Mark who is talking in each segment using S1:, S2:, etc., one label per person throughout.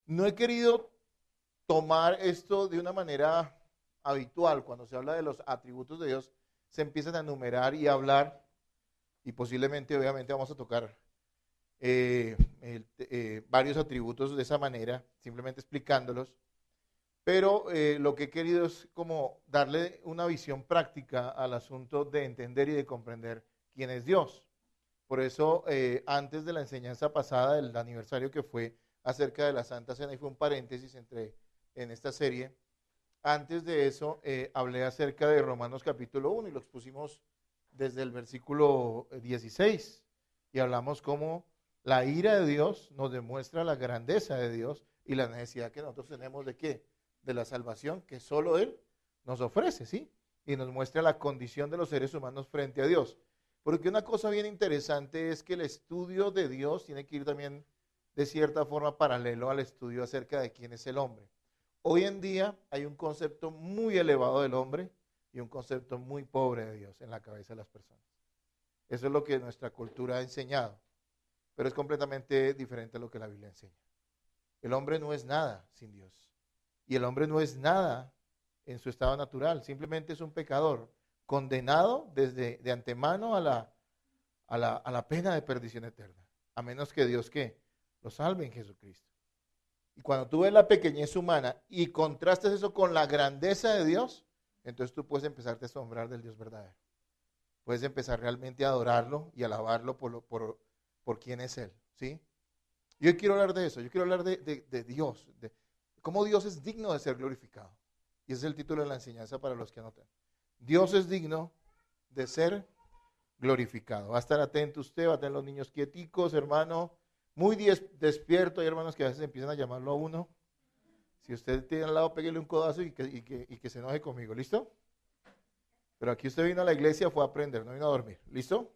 S1: No he querido tomar esto de una manera habitual. Cuando se habla de los atributos de Dios, se empiezan a enumerar y a hablar, y posiblemente, obviamente, vamos a tocar varios atributos de esa manera, simplemente explicándolos. Pero lo que he querido es como darle una visión práctica al asunto de entender y de comprender quién es Dios. Por eso, antes de la enseñanza pasada, del aniversario que fue acerca de la Santa Cena, y fue un paréntesis en esta serie, antes de eso hablé acerca de Romanos capítulo 1 y lo expusimos desde el versículo 16 y hablamos cómo la ira de Dios nos demuestra la grandeza de Dios y la necesidad que nosotros tenemos de qué, de la salvación que solo Él nos ofrece, ¿sí? Y nos muestra la condición de los seres humanos frente a Dios. Porque una cosa bien interesante es que el estudio de Dios tiene que ir también de cierta forma paralelo al estudio acerca de quién es el hombre. Hoy en día hay un concepto muy elevado del hombre y un concepto muy pobre de Dios en la cabeza de las personas. Eso es lo que nuestra cultura ha enseñado, pero es completamente diferente a lo que la Biblia enseña. El hombre no es nada sin Dios. Y el hombre no es nada en su estado natural, simplemente es un pecador condenado desde de antemano a la pena de perdición eterna, a menos que Dios ¿qué? Lo salve en Jesucristo. Y cuando tú ves la pequeñez humana y contrastas eso con la grandeza de Dios, entonces tú puedes empezarte a asombrar del Dios verdadero. Puedes empezar realmente a adorarlo y alabarlo por quién es Él, ¿sí? Yo quiero hablar de eso, yo quiero hablar de Dios, de cómo Dios es digno de ser glorificado. Y ese es el título de la enseñanza para los que anotan. Dios es digno de ser glorificado. Va a estar atento usted, va a tener los niños quieticos, hermano, muy despierto. Hay hermanos que a veces empiezan a llamarlo a uno. Si usted tiene al lado, pégale un codazo y que se enoje conmigo, ¿listo? Pero aquí usted vino a la iglesia, fue a aprender, no vino a dormir, ¿listo?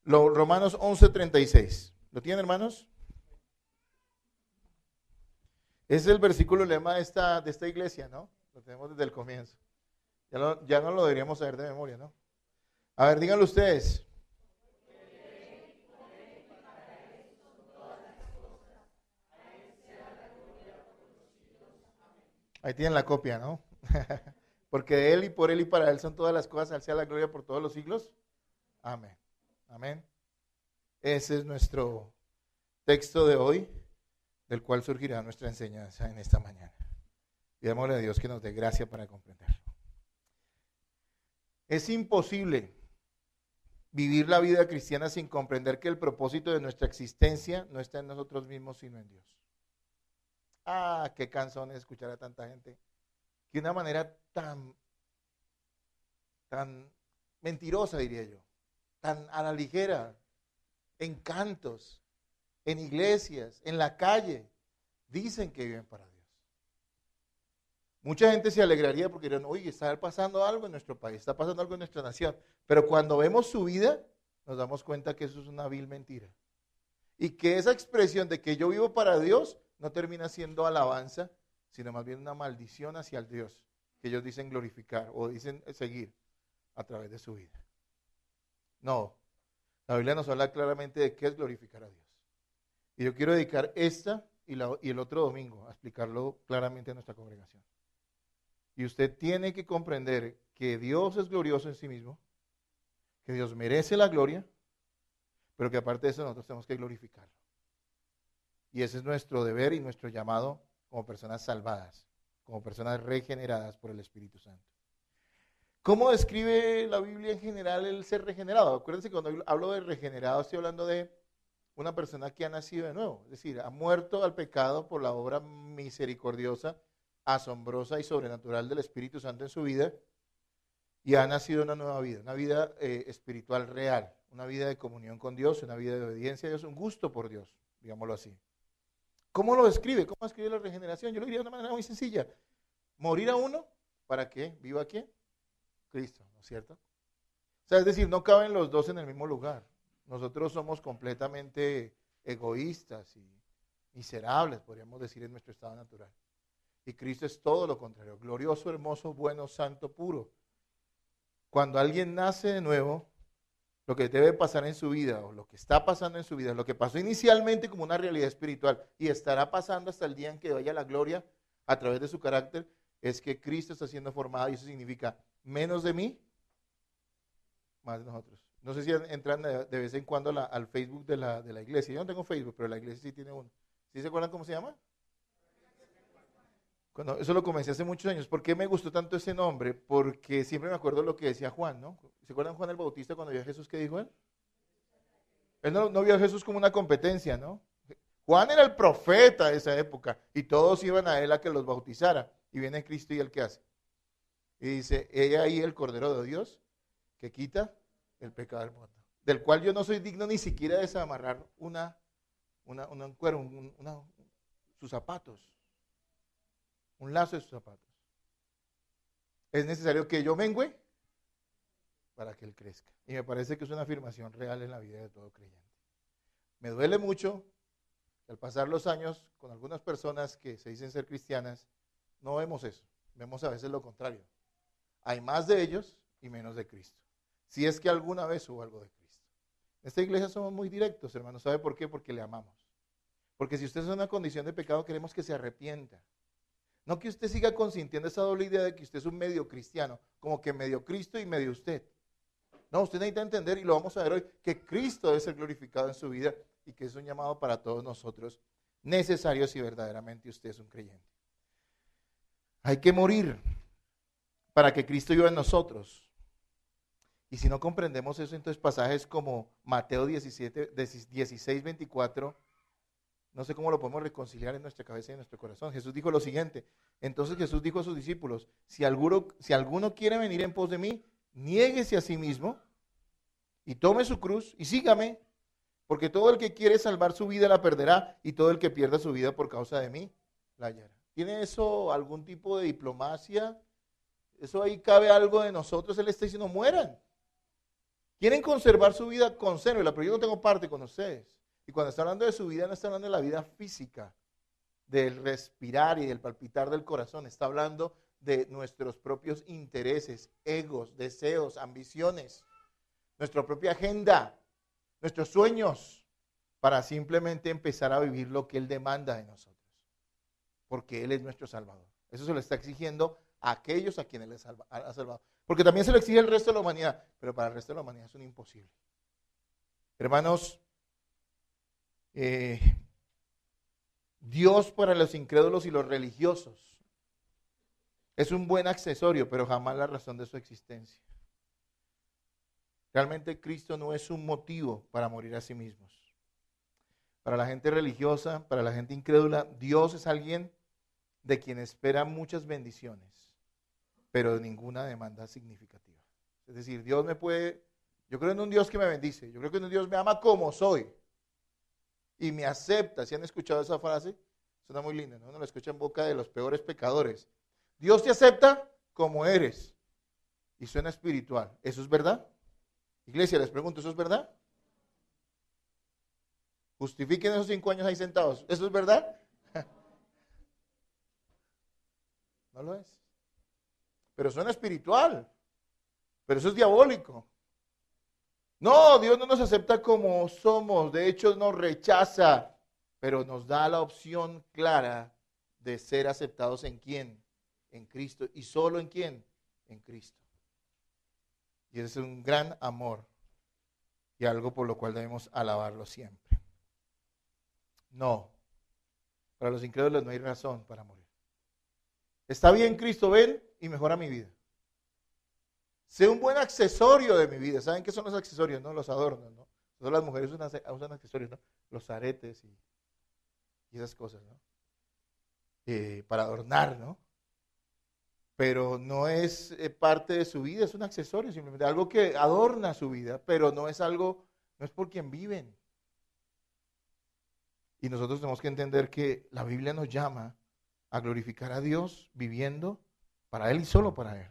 S1: Romanos 11:36. ¿Lo tienen, hermanos? Ese es el versículo lema de esta iglesia, ¿no? Lo tenemos desde el comienzo. Ya no lo deberíamos saber de memoria, ¿no? A ver, díganlo ustedes. Ahí tienen la copia, ¿no? Porque de Él y por Él y para Él son todas las cosas, al sea la gloria por todos los siglos. Amén. Amén. Ese es nuestro texto de hoy, del cual surgirá nuestra enseñanza en esta mañana. Pidámosle a Dios que nos dé gracia para comprenderlo. Es imposible vivir la vida cristiana sin comprender que el propósito de nuestra existencia no está en nosotros mismos, sino en Dios. Ah, qué cansón es escuchar a tanta gente que de una manera tan mentirosa, diría yo, tan a la ligera, en cantos, en iglesias, en la calle, dicen que viven para Dios. Mucha gente se alegraría porque dirán, oye, está pasando algo en nuestro país, está pasando algo en nuestra nación. Pero cuando vemos su vida, nos damos cuenta que eso es una vil mentira. Y que esa expresión de que yo vivo para Dios no termina siendo alabanza, sino más bien una maldición hacia el Dios que ellos dicen glorificar o dicen seguir a través de su vida. No, la Biblia nos habla claramente de qué es glorificar a Dios. Y yo quiero dedicar esta y el otro domingo a explicarlo claramente a nuestra congregación. Y usted tiene que comprender que Dios es glorioso en sí mismo, que Dios merece la gloria, pero que aparte de eso nosotros tenemos que glorificarlo. Y ese es nuestro deber y nuestro llamado como personas salvadas, como personas regeneradas por el Espíritu Santo. ¿Cómo describe la Biblia en general el ser regenerado? Acuérdense que cuando hablo de regenerado estoy hablando de una persona que ha nacido de nuevo, es decir, ha muerto al pecado por la obra misericordiosa, asombrosa y sobrenatural del Espíritu Santo en su vida y ha nacido una vida espiritual real, una vida de comunión con Dios, una vida de obediencia a Dios, un gusto por Dios, digámoslo así. ¿Cómo lo describe? ¿Cómo describe la regeneración? Yo lo diría de una manera muy sencilla. Morir a uno, ¿para qué? ¿Viva quién? Cristo, ¿no es cierto? O sea, es decir, no caben los dos en el mismo lugar. Nosotros somos completamente egoístas y miserables, podríamos decir, en nuestro estado natural. Y Cristo es todo lo contrario, glorioso, hermoso, bueno, santo, puro. Cuando alguien nace de nuevo, lo que debe pasar en su vida o lo que está pasando en su vida, lo que pasó inicialmente como una realidad espiritual y estará pasando hasta el día en que vaya la gloria a través de su carácter, es que Cristo está siendo formado y eso significa menos de mí, más de nosotros. No sé si entran de vez en cuando al Facebook de la iglesia. Yo no tengo Facebook, pero la iglesia sí tiene uno. ¿Sí se acuerdan cómo se llama? Eso lo comencé hace muchos años. ¿Por qué me gustó tanto ese nombre? Porque siempre me acuerdo lo que decía Juan, ¿no? ¿Se acuerdan Juan el Bautista cuando vio a Jesús? ¿Qué dijo él? Él no vio a Jesús como una competencia, ¿no? Juan era el profeta de esa época y todos iban a él a que los bautizara. Y viene Cristo y él ¿qué hace? Y dice, he ahí el Cordero de Dios que quita el pecado del mundo, del cual yo no soy digno ni siquiera de desamarrar un cuero, sus zapatos, un lazo de sus zapatos. Es necesario que yo mengüe para que él crezca. Y me parece que es una afirmación real en la vida de todo creyente. Me duele mucho que al pasar los años con algunas personas que se dicen ser cristianas, no vemos eso, vemos a veces lo contrario. Hay más de ellos y menos de Cristo. Si es que alguna vez hubo algo de Cristo. En esta iglesia somos muy directos, hermanos. ¿Sabe por qué? Porque le amamos. Porque si usted es en una condición de pecado, queremos que se arrepienta. No que usted siga consintiendo esa doble idea de que usted es un medio cristiano, como que medio Cristo y medio usted. No, usted necesita entender, y lo vamos a ver hoy, que Cristo debe ser glorificado en su vida y que es un llamado para todos nosotros necesario si verdaderamente usted es un creyente. Hay que morir para que Cristo viva en nosotros. Y si no comprendemos eso, entonces pasajes como Mateo 16, 24, no sé cómo lo podemos reconciliar en nuestra cabeza y en nuestro corazón. Jesús dijo lo siguiente, entonces Jesús dijo a sus discípulos, si alguno quiere venir en pos de mí, niéguese a sí mismo y tome su cruz y sígame, porque todo el que quiere salvar su vida la perderá y todo el que pierda su vida por causa de mí la hallará. ¿Tiene eso algún tipo de diplomacia? ¿Eso ahí cabe algo de nosotros? Él está diciendo, mueran. Quieren conservar su vida, consérvela, pero yo no tengo parte con ustedes. Y cuando está hablando de su vida, no está hablando de la vida física, del respirar y del palpitar del corazón. Está hablando de nuestros propios intereses, egos, deseos, ambiciones, nuestra propia agenda, nuestros sueños, para simplemente empezar a vivir lo que Él demanda de nosotros. Porque Él es nuestro Salvador. Eso se lo está exigiendo a aquellos a quienes les ha salvado. Porque también se lo exige el resto de la humanidad, pero para el resto de la humanidad es un imposible. Hermanos, Dios para los incrédulos y los religiosos es un buen accesorio, pero jamás la razón de su existencia. Realmente Cristo no es un motivo para morir a sí mismos. Para la gente religiosa, para la gente incrédula, Dios es alguien de quien espera muchas bendiciones, pero ninguna demanda significativa. Es decir, yo creo en un Dios que me bendice, yo creo que un Dios me ama como soy y me acepta. ¿Si han escuchado esa frase? Suena muy linda, ¿no? Uno la escucha en boca de los peores pecadores. Dios te acepta como eres y suena espiritual. ¿Eso es verdad? Iglesia, les pregunto, ¿eso es verdad? Justifiquen esos 5 años ahí sentados. ¿Eso es verdad? No lo es. Pero suena espiritual. Pero eso es diabólico. No, Dios no nos acepta como somos. De hecho, nos rechaza. Pero nos da la opción clara de ser aceptados ¿en quién? En Cristo. ¿Y solo en quién? En Cristo. Y ese es un gran amor. Y algo por lo cual debemos alabarlo siempre. No. Para los incrédulos no hay razón para morir. Está bien, Cristo, ven y mejora mi vida. Sé un buen accesorio de mi vida. ¿Saben qué son los accesorios? No, los adornos, ¿no? Todas las mujeres usan accesorios, ¿no? Los aretes y esas cosas, ¿no? Para adornar, ¿no? Pero no es parte de su vida, es un accesorio, simplemente algo que adorna su vida, pero no es por quien viven. Y nosotros tenemos que entender que la Biblia nos llama a glorificar a Dios viviendo para Él y solo para Él.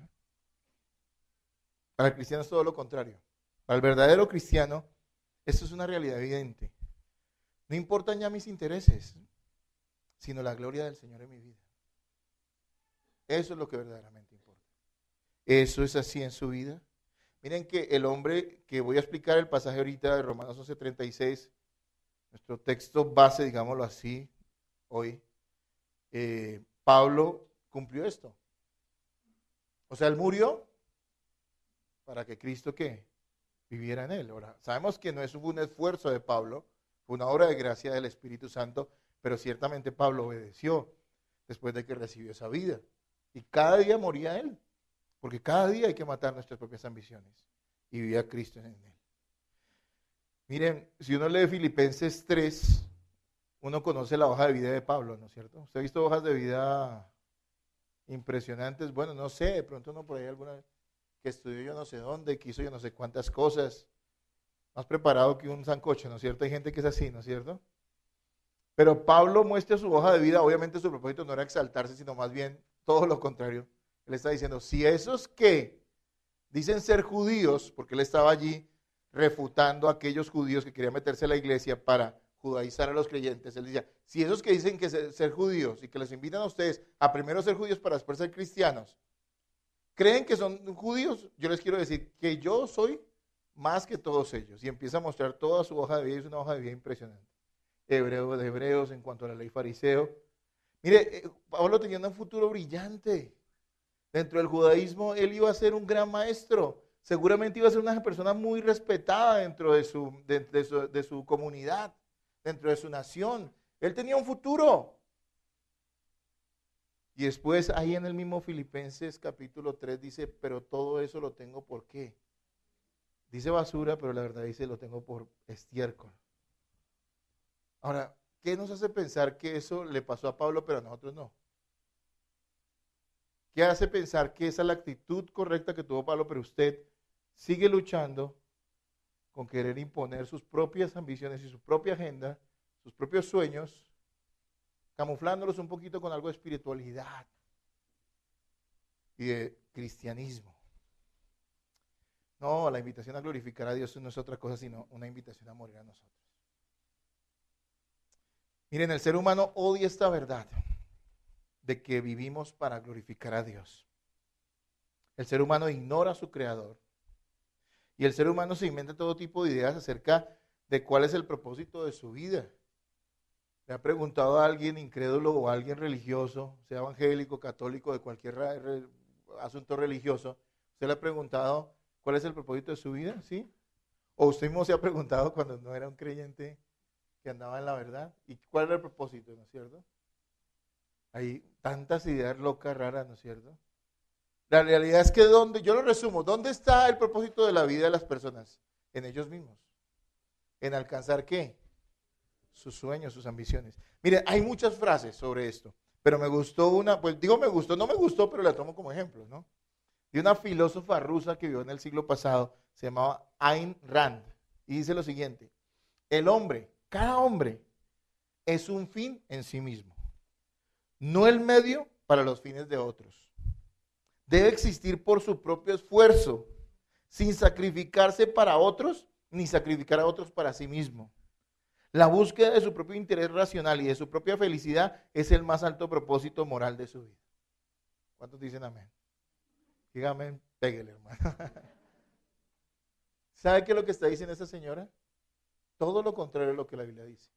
S1: Para el cristiano es todo lo contrario. Para el verdadero cristiano, esto es una realidad evidente. No importan ya mis intereses, sino la gloria del Señor en mi vida. Eso es lo que verdaderamente importa. Eso es así en su vida. Miren que el hombre, que voy a explicar el pasaje ahorita de Romanos 11:36, nuestro texto base, digámoslo así, hoy, Pablo cumplió esto. O sea, él murió para que Cristo, ¿qué? Viviera en él. Ahora, sabemos que no es un esfuerzo de Pablo, fue una obra de gracia del Espíritu Santo, pero ciertamente Pablo obedeció después de que recibió esa vida. Y cada día moría él, porque cada día hay que matar nuestras propias ambiciones. Y vivía Cristo en él. Miren, si uno lee Filipenses 3, uno conoce la hoja de vida de Pablo, ¿no es cierto? ¿Usted ha visto hojas de vida impresionantes? Bueno, no sé, de pronto uno por ahí alguna vez que estudió yo no sé dónde, que hizo yo no sé cuántas cosas, más preparado que un sancocho, ¿no es cierto? Hay gente que es así, ¿no es cierto? Pero Pablo muestra su hoja de vida, obviamente su propósito no era exaltarse, sino más bien todo lo contrario. Él está diciendo, si esos que dicen ser judíos, porque él estaba allí refutando a aquellos judíos que querían meterse a la iglesia para judaizar a los creyentes, él decía, si esos que dicen que ser judíos y que les invitan a ustedes a primero ser judíos para después ser cristianos, creen que son judíos, yo les quiero decir que yo soy más que todos ellos. Y empieza a mostrar toda su hoja de vida, es una hoja de vida impresionante. Hebreo de hebreos en cuanto a la ley fariseo. Mire, Pablo tenía un futuro brillante. Dentro del judaísmo él iba a ser un gran maestro. Seguramente iba a ser una persona muy respetada dentro de su comunidad, dentro de su nación. Él tenía un futuro. Y después ahí en el mismo Filipenses capítulo 3 dice, pero todo eso lo tengo ¿por qué? Dice basura, pero la verdad dice lo tengo por estiércol. Ahora, ¿qué nos hace pensar que eso le pasó a Pablo, pero a nosotros no? ¿Qué hace pensar que esa es la actitud correcta que tuvo Pablo, pero usted sigue luchando con querer imponer sus propias ambiciones y su propia agenda, sus propios sueños, camuflándolos un poquito con algo de espiritualidad y de cristianismo? No, la invitación a glorificar a Dios no es otra cosa sino una invitación a morir a nosotros. Miren, el ser humano odia esta verdad de que vivimos para glorificar a Dios. El ser humano ignora a su creador y el ser humano se inventa todo tipo de ideas acerca de cuál es el propósito de su vida. Le ha preguntado a alguien incrédulo o a alguien religioso, sea evangélico, católico, de cualquier asunto religioso, usted le ha preguntado cuál es el propósito de su vida, ¿sí? O usted mismo se ha preguntado cuando no era un creyente que andaba en la verdad, ¿y cuál era el propósito, no es cierto? Hay tantas ideas locas, raras, ¿no es cierto? La realidad es que yo lo resumo, ¿dónde está el propósito de la vida de las personas? En ellos mismos. ¿En alcanzar qué? Sus sueños, sus ambiciones. Mire, hay muchas frases sobre esto, pero me gustó una, pues digo me gustó, no me gustó, pero la tomo como ejemplo, ¿no? De una filósofa rusa que vivió en el siglo pasado, se llamaba Ayn Rand, y dice lo siguiente: el hombre, cada hombre, es un fin en sí mismo, no el medio para los fines de otros. Debe existir por su propio esfuerzo, sin sacrificarse para otros, ni sacrificar a otros para sí mismo. La búsqueda de su propio interés racional y de su propia felicidad es el más alto propósito moral de su vida. ¿Cuántos dicen amén? Dígame, pégale, hermano. ¿Sabe qué es lo que está diciendo esta señora? Todo lo contrario de lo que la Biblia dice.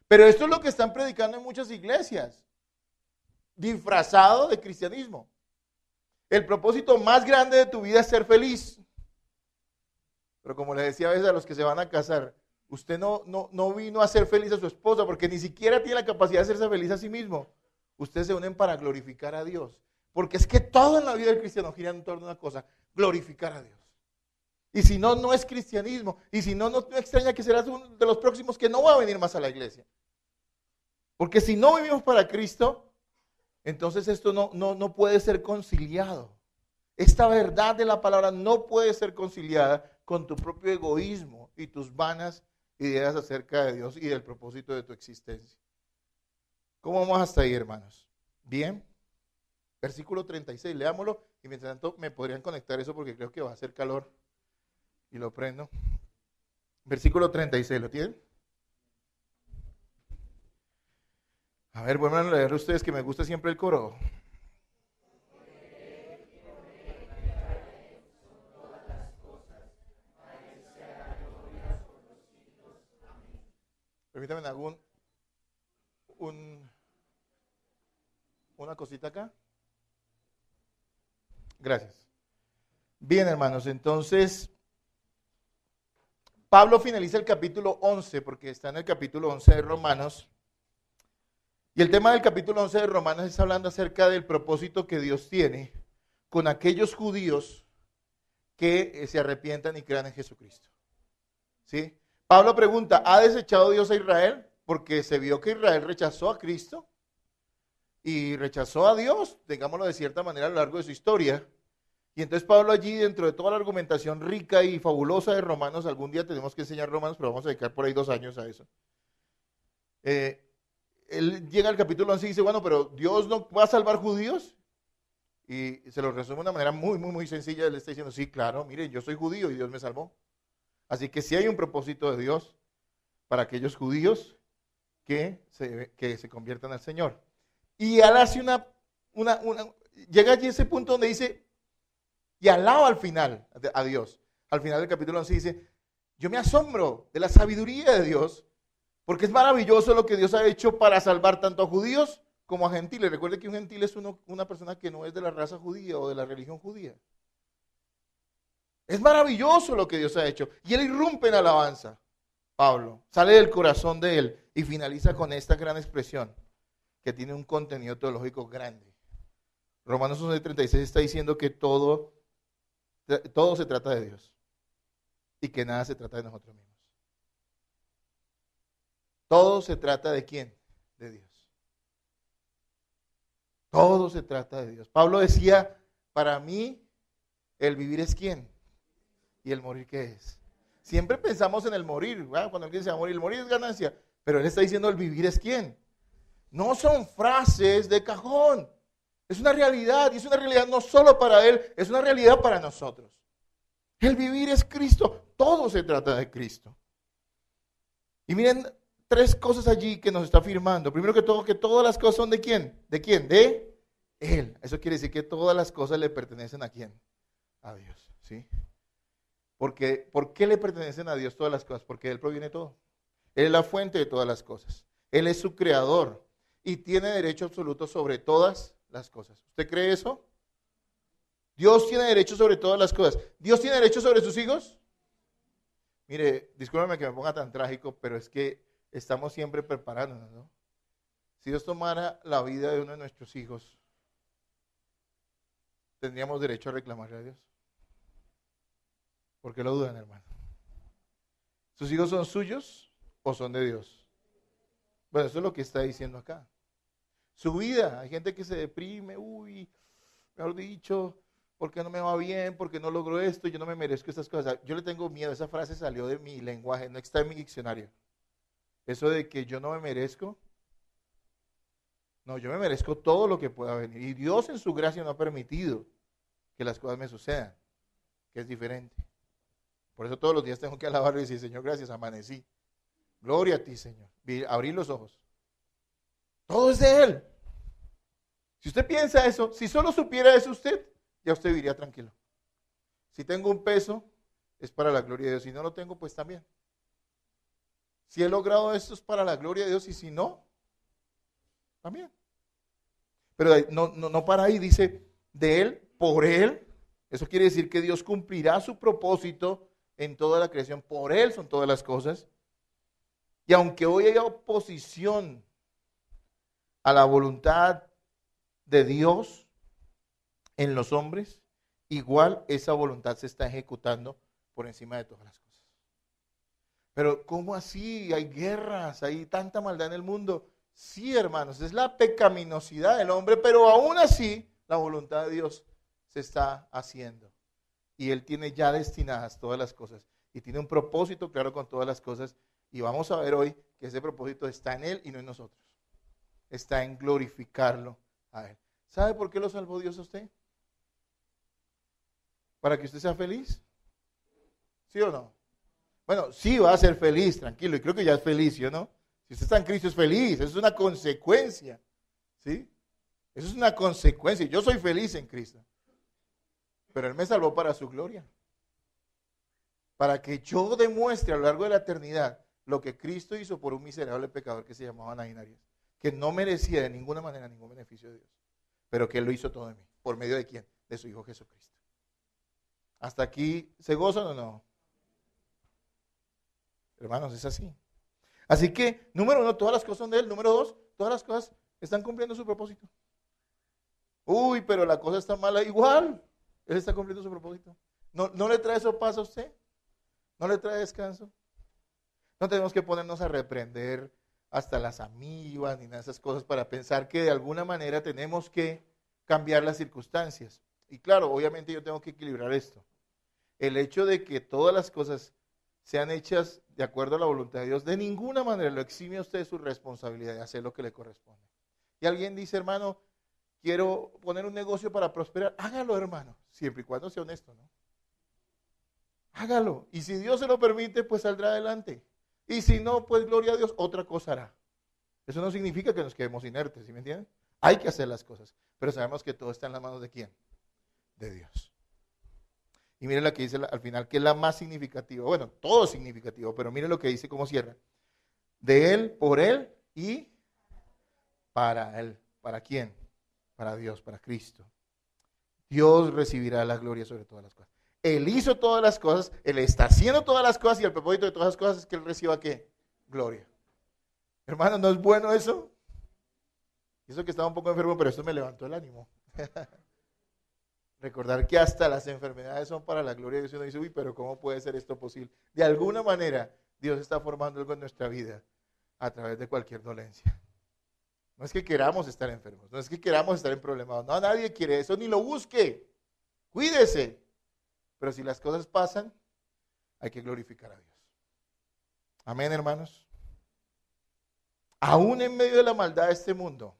S1: Pero esto es lo que están predicando en muchas iglesias, disfrazado de cristianismo. El propósito más grande de tu vida es ser feliz. Pero como les decía a veces a los que se van a casar, usted no vino a ser feliz a su esposa porque ni siquiera tiene la capacidad de hacerse feliz a sí mismo. Ustedes se unen para glorificar a Dios. Porque es que todo en la vida del cristiano gira en torno a una cosa: glorificar a Dios. Y si no, no es cristianismo. Y si no, no extraña que serás uno de los próximos que no va a venir más a la iglesia. Porque si no vivimos para Cristo, entonces esto no puede ser conciliado. Esta verdad de la palabra no puede ser conciliada con tu propio egoísmo y tus vanas ideas acerca de Dios y del propósito de tu existencia. ¿Cómo vamos hasta ahí, hermanos? Bien. Versículo 36, leámoslo y mientras tanto me podrían conectar eso porque creo que va a hacer calor y lo prendo. Versículo 36, ¿lo tienen? A ver, vuelvan a leer ustedes que me gusta siempre el coro. Permítame, hago una cosita acá. Gracias. Bien, hermanos, entonces Pablo finaliza el capítulo 11, porque está en el capítulo 11 de Romanos. Y el tema del capítulo 11 de Romanos está hablando acerca del propósito que Dios tiene con aquellos judíos que se arrepientan y crean en Jesucristo. ¿Sí? Pablo pregunta, ¿ha desechado Dios a Israel? Porque se vio que Israel rechazó a Cristo y rechazó a Dios, digámoslo de cierta manera, a lo largo de su historia. Y entonces Pablo allí, dentro de toda la argumentación rica y fabulosa de Romanos, algún día tenemos que enseñar Romanos, pero vamos a dedicar por ahí 2 años a eso. Él llega al capítulo 11 y dice, bueno, pero ¿Dios no va a salvar judíos? Y se lo resume de una manera muy sencilla. Él está diciendo, sí, claro, miren, yo soy judío y Dios me salvó. Así que sí hay un propósito de Dios para aquellos judíos que se conviertan al Señor. Y él hace llega allí a ese punto donde dice, y alaba al final a Dios. Al final del capítulo 11 dice, yo me asombro de la sabiduría de Dios, porque es maravilloso lo que Dios ha hecho para salvar tanto a judíos como a gentiles. Recuerde que un gentil es una persona que no es de la raza judía o de la religión judía. Es maravilloso lo que Dios ha hecho. Y él irrumpe en alabanza, Pablo. Sale del corazón de él y finaliza con esta gran expresión que tiene un contenido teológico grande. Romanos 11:36 está diciendo que todo se trata de Dios y que nada se trata de nosotros mismos. Todo se trata de ¿quién? De Dios. Todo se trata de Dios. Pablo decía, para mí el vivir es ¿quién? ¿Y el morir qué es? Siempre pensamos en el morir, ¿verdad? Cuando alguien se va a morir, el morir es ganancia, pero él está diciendo el vivir es ¿quién? No son frases de cajón. Es una realidad, y es una realidad no solo para él, es una realidad para nosotros. El vivir es Cristo, todo se trata de Cristo. Y miren 3 cosas allí que nos está afirmando. Primero que todo, que todas las cosas son ¿de quién? ¿De quién? De Él. Eso quiere decir que todas las cosas le pertenecen ¿a quién? A Dios, ¿sí? Porque, ¿por qué le pertenecen a Dios todas las cosas? Porque Él proviene de todo. Él es la fuente de todas las cosas. Él es su creador y tiene derecho absoluto sobre todas las cosas. ¿Usted cree eso? Dios tiene derecho sobre todas las cosas. ¿Dios tiene derecho sobre sus hijos? Mire, discúlpeme que me ponga tan trágico, pero es que estamos siempre preparándonos, ¿no? Si Dios tomara la vida de uno de nuestros hijos, ¿tendríamos derecho a reclamarle a Dios? ¿Por qué lo dudan, hermano? ¿Sus hijos son suyos o son de Dios? Bueno, eso es lo que está diciendo acá. Su vida, hay gente que se deprime, mejor dicho, ¿por qué no me va bien? ¿Por qué no logro esto? Yo no me merezco estas cosas. Yo le tengo miedo, esa frase salió de mi lenguaje, no está en mi diccionario. Eso de que yo no me merezco, no, yo me merezco todo lo que pueda venir. Y Dios en su gracia no ha permitido que las cosas me sucedan, que es diferente. Por eso todos los días tengo que alabarlo y decir, Señor, gracias, amanecí. Gloria a ti, Señor. Abrir los ojos. Todo es de Él. Si usted piensa eso, si solo supiera eso usted, ya usted viviría tranquilo. Si tengo un peso, es para la gloria de Dios. Si no lo tengo, pues también. Si he logrado esto, es para la gloria de Dios. Y si no, también. Pero no para ahí, dice, de Él, por Él. Eso quiere decir que Dios cumplirá su propósito en toda la creación. Por Él son todas las cosas. Y aunque hoy haya oposición a la voluntad de Dios en los hombres, igual esa voluntad se está ejecutando por encima de todas las cosas. Pero ¿cómo así? Hay guerras, hay tanta maldad en el mundo. Sí, hermanos, es la pecaminosidad del hombre, pero aún así la voluntad de Dios se está haciendo. Y Él tiene ya destinadas todas las cosas. Y tiene un propósito claro con todas las cosas. Y vamos a ver hoy que ese propósito está en Él y no en nosotros. Está en glorificarlo a Él. ¿Sabe por qué lo salvó Dios a usted? ¿Para que usted sea feliz? ¿Sí o no? Bueno, sí va a ser feliz, tranquilo. Y creo que ya es feliz, ¿sí o no? Si usted está en Cristo es feliz. Eso es una consecuencia. ¿Sí? Eso es una consecuencia. Yo soy feliz en Cristo. Pero Él me salvó para su gloria. Para que yo demuestre a lo largo de la eternidad lo que Cristo hizo por un miserable pecador que se llamaba Naín Arias, que no merecía de ninguna manera ningún beneficio de Dios, pero que Él lo hizo todo en mí. ¿Por medio de quién? De su Hijo Jesucristo. ¿Hasta aquí se gozan o no? Hermanos, es así. Así que, número uno, todas las cosas son de Él. Número dos, todas las cosas están cumpliendo su propósito. Uy, pero la cosa está mala. Igual, Él está cumpliendo su propósito. ¿No le trae eso paz a usted? ¿No le trae descanso? No tenemos que ponernos a reprender hasta las amibas ni nada de esas cosas para pensar que de alguna manera tenemos que cambiar las circunstancias. Y claro, obviamente yo tengo que equilibrar esto. El hecho de que todas las cosas sean hechas de acuerdo a la voluntad de Dios, de ninguna manera lo exime a usted de su responsabilidad de hacer lo que le corresponde. Y alguien dice, hermano, quiero poner un negocio para prosperar. Hágalo, hermano, siempre y cuando sea honesto, ¿no? Hágalo. Y si Dios se lo permite, pues saldrá adelante. Y si no, pues gloria a Dios, otra cosa hará. Eso no significa que nos quedemos inertes, ¿sí me entienden? Hay que hacer las cosas. Pero sabemos que todo está en las manos de ¿quién? De Dios. Y miren lo que dice al final, que es la más significativa. Bueno, todo es significativo, pero miren lo que dice, cómo cierra. De Él, por Él y para Él. ¿Para quién? Para Dios, para Cristo. Dios recibirá la gloria sobre todas las cosas. Él hizo todas las cosas, Él está haciendo todas las cosas y el propósito de todas las cosas es que Él reciba ¿qué? Gloria. Hermano, ¿no es bueno eso? Eso que estaba un poco enfermo, pero esto me levantó el ánimo. Recordar que hasta las enfermedades son para la gloria de Dios. Y uno dice, uy, pero ¿cómo puede ser esto posible? De alguna manera, Dios está formando algo en nuestra vida a través de cualquier dolencia. No es que queramos estar enfermos, no es que queramos estar en problemas. No, nadie quiere eso, ni lo busque. Cuídese. Pero si las cosas pasan, hay que glorificar a Dios. Amén, hermanos. Aún en medio de la maldad de este mundo,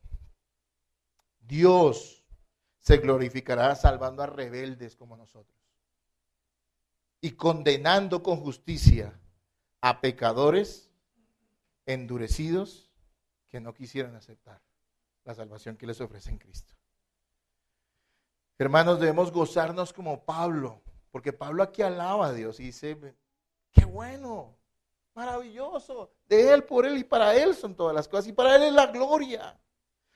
S1: Dios se glorificará salvando a rebeldes como nosotros y condenando con justicia a pecadores endurecidos que no quisieran aceptar la salvación que les ofrece en Cristo. Hermanos, debemos gozarnos como Pablo, porque Pablo aquí alaba a Dios y dice, qué bueno, maravilloso, de Él, por Él y para Él son todas las cosas y para Él es la gloria.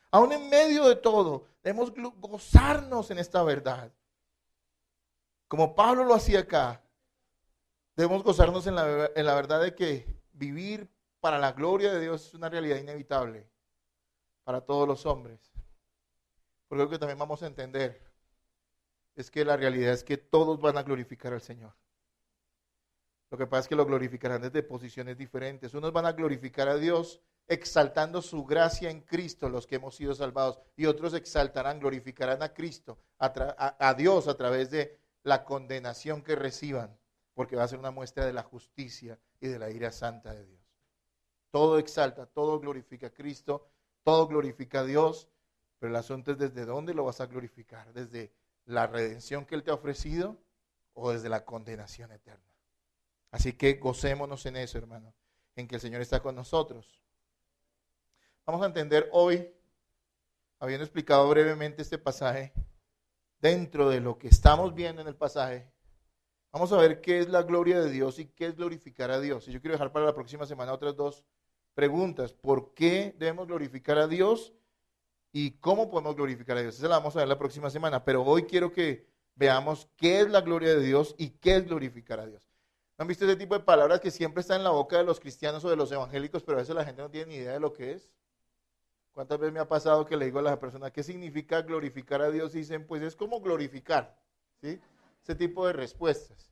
S1: Aún en medio de todo, debemos gozarnos en esta verdad. Como Pablo lo hacía acá, debemos gozarnos en la verdad de que vivir para la gloria de Dios es una realidad inevitable para todos los hombres. Porque lo que también vamos a entender es que la realidad es que todos van a glorificar al Señor. Lo que pasa es que lo glorificarán desde posiciones diferentes. Unos van a glorificar a Dios exaltando su gracia en Cristo, los que hemos sido salvados, y otros exaltarán, glorificarán a Cristo, a Dios a través de la condenación que reciban, porque va a ser una muestra de la justicia y de la ira santa de Dios. Todo exalta, todo glorifica a Cristo, todo glorifica a Dios, pero el asunto es desde dónde lo vas a glorificar, desde la redención que Él te ha ofrecido o desde la condenación eterna. Así que gocémonos en eso, hermano, en que el Señor está con nosotros. Vamos a entender hoy, habiendo explicado brevemente este pasaje, dentro de lo que estamos viendo en el pasaje, vamos a ver qué es la gloria de Dios y qué es glorificar a Dios. Y yo quiero dejar para la próxima semana otras dos preguntas. ¿Por qué debemos glorificar a Dios? ¿Y cómo podemos glorificar a Dios? Esa la vamos a ver la próxima semana, pero hoy quiero que veamos qué es la gloria de Dios y qué es glorificar a Dios. ¿No han visto ese tipo de palabras que siempre están en la boca de los cristianos o de los evangélicos, pero a veces la gente no tiene ni idea de lo que es? ¿Cuántas veces me ha pasado que le digo a las personas qué significa glorificar a Dios? Y dicen, pues es como glorificar, ¿sí? Ese tipo de respuestas.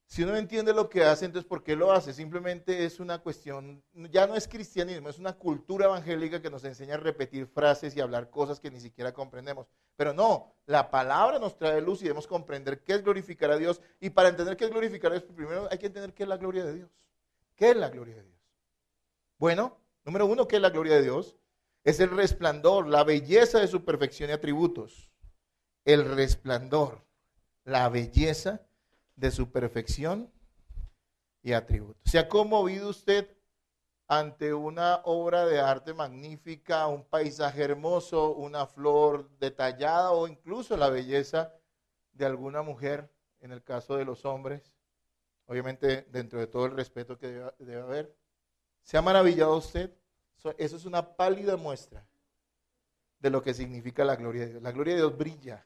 S1: Si uno entiende lo que hace, entonces ¿por qué lo hace? Simplemente es una cuestión, ya no es cristianismo, es una cultura evangélica que nos enseña a repetir frases y hablar cosas que ni siquiera comprendemos. Pero no, la palabra nos trae luz y debemos comprender qué es glorificar a Dios. Y para entender qué es glorificar a Dios, primero hay que entender qué es la gloria de Dios. ¿Qué es la gloria de Dios? Bueno, número uno, ¿qué es la gloria de Dios? Es el resplandor, la belleza de su perfección y atributos. El resplandor, la belleza de su perfección y atributos. ¿Se ha conmovido usted ante una obra de arte magnífica, un paisaje hermoso, una flor detallada o incluso la belleza de alguna mujer, en el caso de los hombres, obviamente dentro de todo el respeto que debe haber. ¿Se ha maravillado usted? Eso es una pálida muestra de lo que significa la gloria de Dios. La gloria de Dios brilla.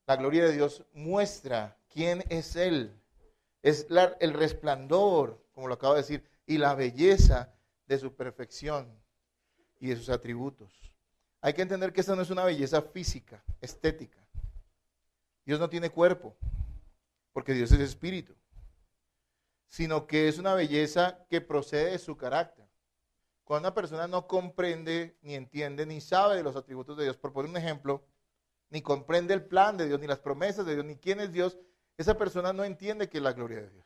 S1: La gloria de Dios muestra quién es Él. Es el resplandor, como lo acabo de decir, y la belleza de su perfección y de sus atributos. Hay que entender que esta no es una belleza física, estética. Dios no tiene cuerpo, porque Dios es espíritu, sino que es una belleza que procede de su carácter. Cuando una persona no comprende, ni entiende, ni sabe de los atributos de Dios, por poner un ejemplo, ni comprende el plan de Dios, ni las promesas de Dios, ni quién es Dios, esa persona no entiende qué es la gloria de Dios.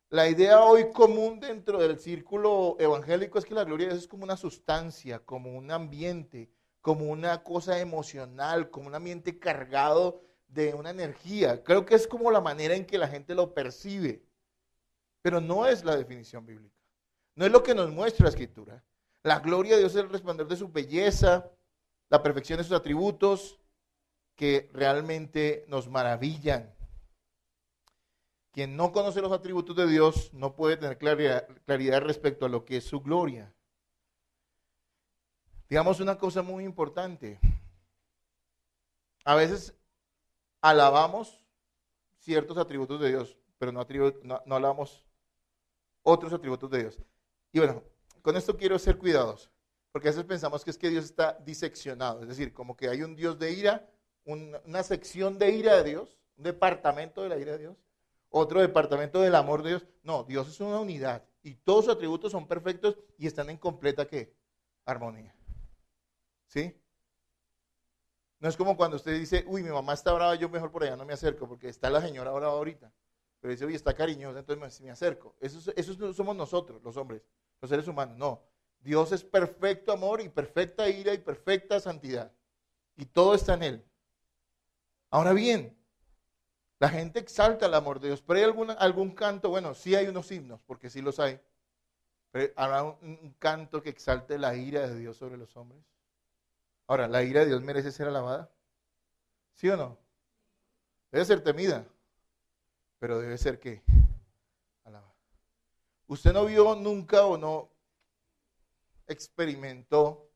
S1: La idea hoy común dentro del círculo evangélico es que la gloria de Dios es como una sustancia, como un ambiente, como una cosa emocional, como un ambiente cargado de una energía. Creo que es como la manera en que la gente lo percibe, pero no es la definición bíblica. No es lo que nos muestra la Escritura. La gloria de Dios es el resplandor de su belleza, la perfección de sus atributos, que realmente nos maravillan. Quien no conoce los atributos de Dios no puede tener claridad respecto a lo que es su gloria. Digamos una cosa muy importante. A veces alabamos ciertos atributos de Dios, pero no alabamos otros atributos de Dios. Y bueno, con esto quiero ser cuidadosos, porque a veces pensamos que es que Dios está diseccionado, es decir, como que hay un Dios de ira, una sección de ira de Dios, un departamento de la ira de Dios, otro departamento del amor de Dios. No, Dios es una unidad y todos sus atributos son perfectos y están en completa ¿qué? Armonía. ¿Sí? No es como cuando usted dice, uy, mi mamá está brava, yo mejor por allá no me acerco, porque está la señora brava ahorita. Pero dice, uy, está cariñosa, entonces me acerco. Eso somos nosotros, los hombres, los seres humanos. No, Dios es perfecto amor y perfecta ira y perfecta santidad. Y todo está en Él. Ahora bien, la gente exalta el amor de Dios, pero ¿hay algún canto? Bueno, sí hay unos himnos, porque sí los hay. Pero ¿habrá un canto que exalte la ira de Dios sobre los hombres? Ahora, ¿la ira de Dios merece ser alabada? ¿Sí o no? Debe ser temida, pero debe ser ¿qué? Alabada. ¿Usted no vio nunca o no experimentó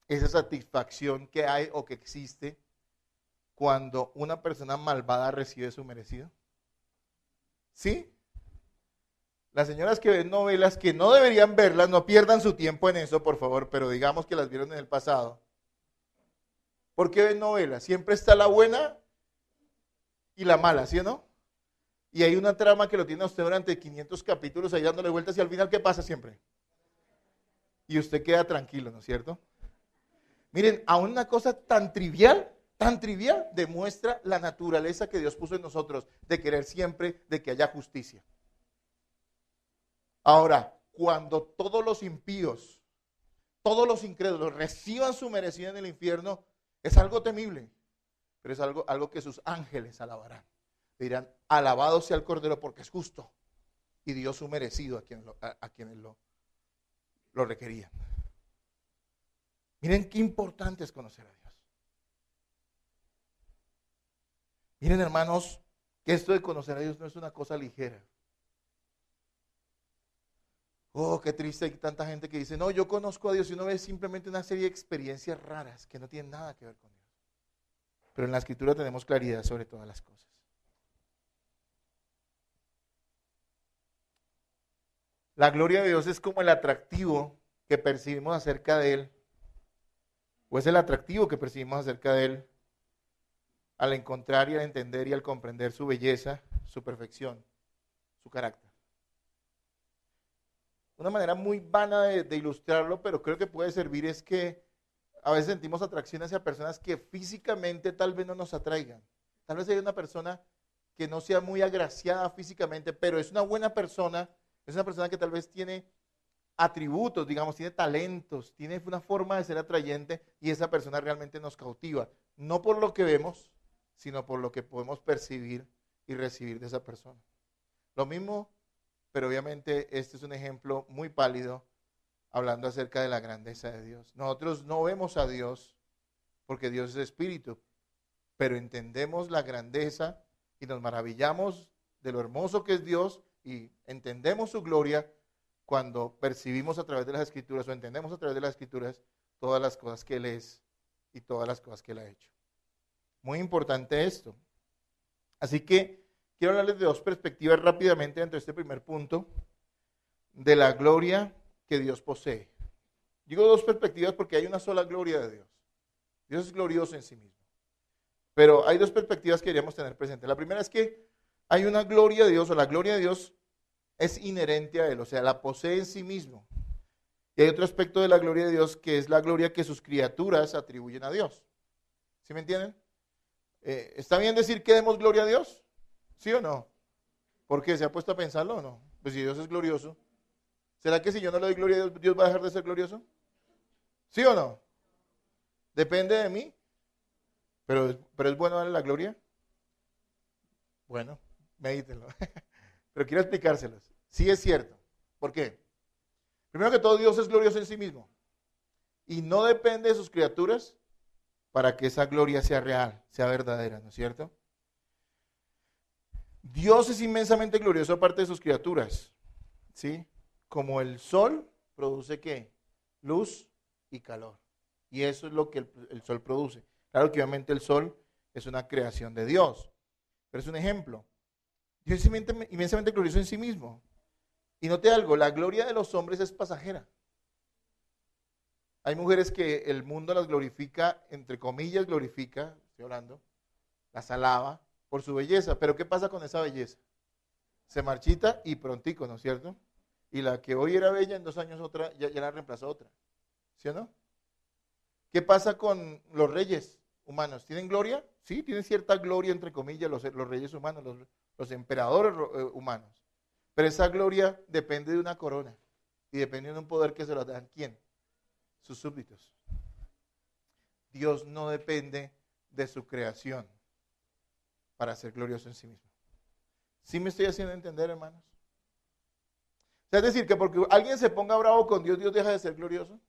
S1: esa satisfacción que hay o que existe cuando una persona malvada recibe su merecido? ¿Sí? Las señoras que ven novelas, que no deberían verlas, no pierdan su tiempo en eso, por favor, pero digamos que las vieron en el pasado. ¿Por qué ven novelas? Siempre está la buena y la mala, ¿sí o no? Y hay una trama que lo tiene a usted durante 500 capítulos ahí dándole vueltas y al final, ¿qué pasa siempre? Y usted queda tranquilo, ¿no es cierto? Miren, aún una cosa tan trivial, demuestra la naturaleza que Dios puso en nosotros de querer siempre de que haya justicia. Ahora, cuando todos los impíos, todos los incrédulos reciban su merecido en el infierno, es algo temible, pero es algo que sus ángeles alabarán. Dirán, alabado sea el Cordero porque es justo y dio su merecido a quienes lo requerían. Miren qué importante es conocer a Dios. Miren, hermanos, que esto de conocer a Dios no es una cosa ligera. Oh, qué triste, hay tanta gente que dice, no, yo conozco a Dios, y uno ve simplemente una serie de experiencias raras que no tienen nada que ver con Dios. Pero en la Escritura tenemos claridad sobre todas las cosas. La gloria de Dios es como el atractivo que percibimos acerca de Él, o es el atractivo que percibimos acerca de Él al encontrar y al entender y al comprender su belleza, su perfección, su carácter. Una manera muy vana de ilustrarlo, pero creo que puede servir, es que a veces sentimos atracción hacia personas que físicamente tal vez no nos atraigan. Tal vez hay una persona que no sea muy agraciada físicamente, pero es una buena persona, es una persona que tal vez tiene atributos, digamos, tiene talentos, tiene una forma de ser atrayente y esa persona realmente nos cautiva. No por lo que vemos, sino por lo que podemos percibir y recibir de esa persona. Lo mismo, pero obviamente este es un ejemplo muy pálido hablando acerca de la grandeza de Dios. Nosotros no vemos a Dios porque Dios es espíritu, pero entendemos la grandeza y nos maravillamos de lo hermoso que es Dios y entendemos su gloria cuando percibimos a través de las Escrituras o entendemos a través de las Escrituras todas las cosas que Él es y todas las cosas que Él ha hecho. Muy importante esto. Así que quiero hablarles de dos perspectivas rápidamente dentro de este primer punto de la gloria que Dios posee. Digo dos perspectivas porque hay una sola gloria de Dios. Dios es glorioso en sí mismo. Pero hay dos perspectivas que deberíamos tener presentes. La primera es que hay una gloria de Dios, o la gloria de Dios es inherente a Él, o sea, la posee en sí mismo. Y hay otro aspecto de la gloria de Dios que es la gloria que sus criaturas atribuyen a Dios. ¿Sí me entienden? ¿Está bien decir que demos gloria a Dios? ¿Sí o no? ¿Por qué? ¿Se ha puesto a pensarlo o no? Pues si Dios es glorioso, ¿será que si yo no le doy gloria a Dios, Dios va a dejar de ser glorioso? ¿Sí o no? ¿Depende de mí? ¿Pero es bueno darle la gloria? Bueno, medítenlo. Pero quiero explicárselos. Sí es cierto. ¿Por qué? Primero que todo, Dios es glorioso en sí mismo. Y no depende de sus criaturas para que esa gloria sea real, sea verdadera, ¿no es cierto? Dios es inmensamente glorioso aparte de sus criaturas. ¿Sí? Como el sol produce ¿qué? Luz y calor. Y eso es lo que el sol produce. Claro que obviamente el sol es una creación de Dios. Pero es un ejemplo. Dios es inmensamente glorioso en sí mismo. Y note algo, la gloria de los hombres es pasajera. Hay mujeres que el mundo las glorifica, entre comillas glorifica, estoy hablando, las alaba por su belleza. Pero ¿qué pasa con esa belleza? Se marchita y prontico, ¿no es cierto? Y la que hoy era bella, en 2 años otra, ya la reemplazó otra. ¿Sí o no? ¿Qué pasa con los reyes humanos? ¿Tienen gloria? Sí, tienen cierta gloria, entre comillas, los reyes humanos, los emperadores humanos. Pero esa gloria depende de una corona y depende de un poder que se lo dan. ¿Quién? Sus súbditos. Dios no depende de su creación para ser glorioso en sí mismo. ¿Sí me estoy haciendo entender, hermanos? O sea, es decir, que porque alguien se ponga bravo con Dios, Dios deja de ser glorioso.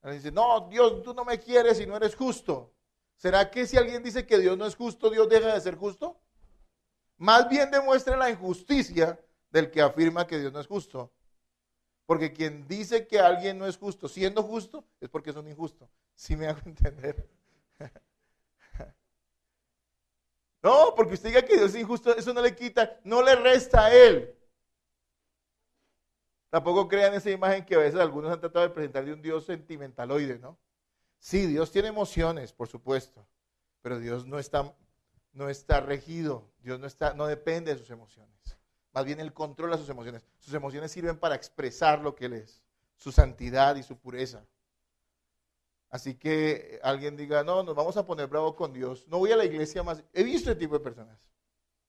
S1: Alguien dice, no, Dios, tú no me quieres y no eres justo. ¿Será que si alguien dice que Dios no es justo, Dios deja de ser justo? Más bien demuestra la injusticia del que afirma que Dios no es justo. Porque quien dice que alguien no es justo, siendo justo, es porque es un injusto. ¿Sí me hago entender? No, porque usted diga que Dios es injusto, eso no le quita, no le resta a Él. Tampoco crean esa imagen que a veces algunos han tratado de presentar de un Dios sentimentaloide, ¿no? Sí, Dios tiene emociones, por supuesto, pero Dios no está regido, Dios no depende de sus emociones. Más bien Él controla sus emociones. Sus emociones sirven para expresar lo que Él es, su santidad y su pureza. Así que alguien diga, no, nos vamos a poner bravo con Dios. No voy a la iglesia más. He visto este tipo de personas.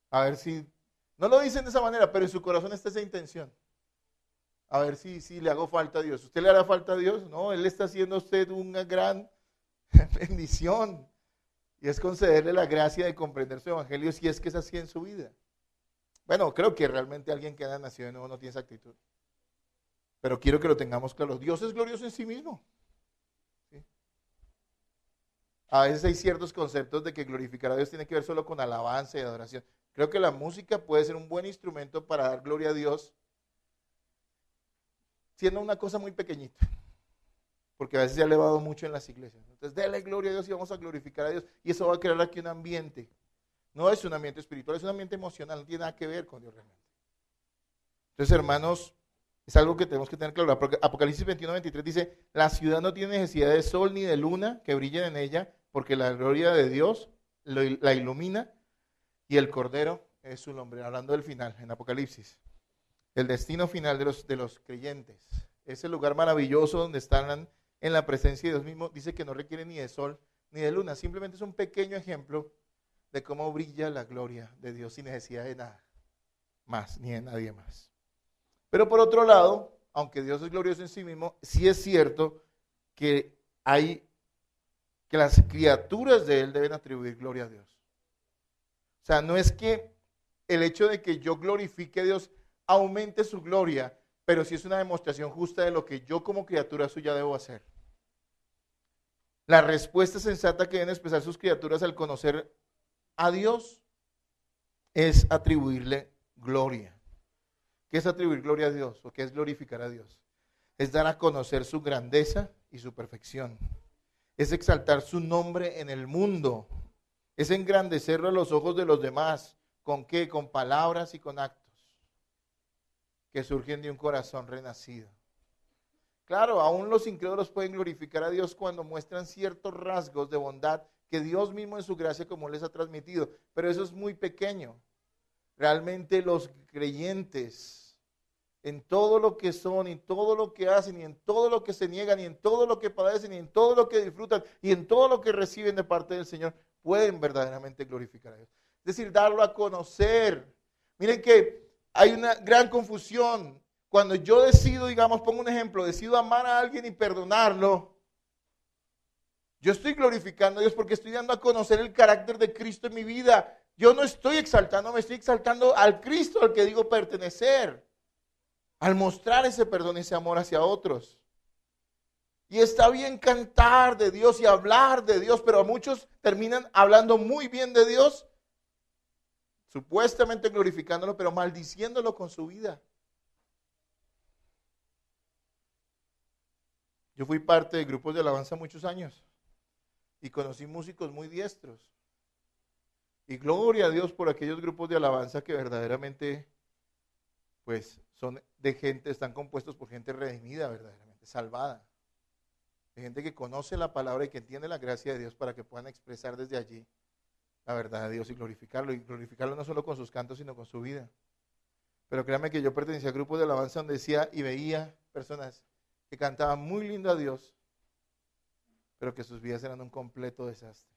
S1: A ver si, no lo dicen de esa manera, pero en su corazón está esa intención. A ver si le hago falta a Dios. ¿Usted le hará falta a Dios? No, Él está haciendo a usted una gran bendición. Y es concederle la gracia de comprender su evangelio si es que es así en su vida. Bueno, creo que realmente alguien que haya nacido de nuevo no tiene esa actitud. Pero quiero que lo tengamos claro. Dios es glorioso en sí mismo. ¿Sí? A veces hay ciertos conceptos de que glorificar a Dios tiene que ver solo con alabanza y adoración. Creo que la música puede ser un buen instrumento para dar gloria a Dios, siendo una cosa muy pequeñita. Porque a veces se ha elevado mucho en las iglesias. Entonces, dele gloria a Dios y vamos a glorificar a Dios. Y eso va a crear aquí un ambiente. No es un ambiente espiritual, es un ambiente emocional. No tiene nada que ver con Dios realmente. Entonces, hermanos, es algo que tenemos que tener claro. Apocalipsis 21:23 dice, la ciudad no tiene necesidad de sol ni de luna que brillen en ella, porque la gloria de Dios la ilumina y el Cordero es su nombre. Hablando del final, en Apocalipsis. El destino final de los creyentes. Ese lugar maravilloso donde están en la presencia de Dios mismo, dice que no requiere ni de sol ni de luna. Simplemente es un pequeño ejemplo de cómo brilla la gloria de Dios sin necesidad de nada más, ni de nadie más. Pero por otro lado, aunque Dios es glorioso en sí mismo, sí es cierto que las criaturas de Él deben atribuir gloria a Dios. O sea, no es que el hecho de que yo glorifique a Dios aumente su gloria, pero sí es una demostración justa de lo que yo como criatura suya debo hacer. La respuesta sensata que deben expresar sus criaturas al conocer a Dios es atribuirle gloria. ¿Qué es atribuir gloria a Dios? ¿O qué es glorificar a Dios? Es dar a conocer su grandeza y su perfección. Es exaltar su nombre en el mundo. Es engrandecerlo a los ojos de los demás. ¿Con qué? Con palabras y con actos que surgen de un corazón renacido. Claro, aún los incrédulos pueden glorificar a Dios cuando muestran ciertos rasgos de bondad que Dios mismo en su gracia común les ha transmitido, pero eso es muy pequeño. Realmente los creyentes, en todo lo que son, y todo lo que hacen, y en todo lo que se niegan, y en todo lo que padecen, y en todo lo que disfrutan, y en todo lo que reciben de parte del Señor, pueden verdaderamente glorificar a Dios. Es decir, darlo a conocer. Miren que hay una gran confusión. Cuando yo decido, digamos, pongo un ejemplo, decido amar a alguien y perdonarlo, yo estoy glorificando a Dios porque estoy dando a conocer el carácter de Cristo en mi vida. Yo no estoy exaltando, me estoy exaltando al Cristo al que digo pertenecer, al mostrar ese perdón, ese amor hacia otros. Y está bien cantar de Dios y hablar de Dios, pero muchos terminan hablando muy bien de Dios, supuestamente glorificándolo, pero maldiciéndolo con su vida. Yo fui parte de grupos de alabanza muchos años y conocí músicos muy diestros. Y gloria a Dios por aquellos grupos de alabanza que verdaderamente, pues, son de gente, están compuestos por gente redimida, verdaderamente, salvada. De gente que conoce la palabra y que entiende la gracia de Dios para que puedan expresar desde allí la verdad de Dios y glorificarlo no solo con sus cantos, sino con su vida. Pero créanme que yo pertenecía a grupos de alabanza donde decía y veía personas que cantaban muy lindo a Dios, pero que sus vidas eran un completo desastre.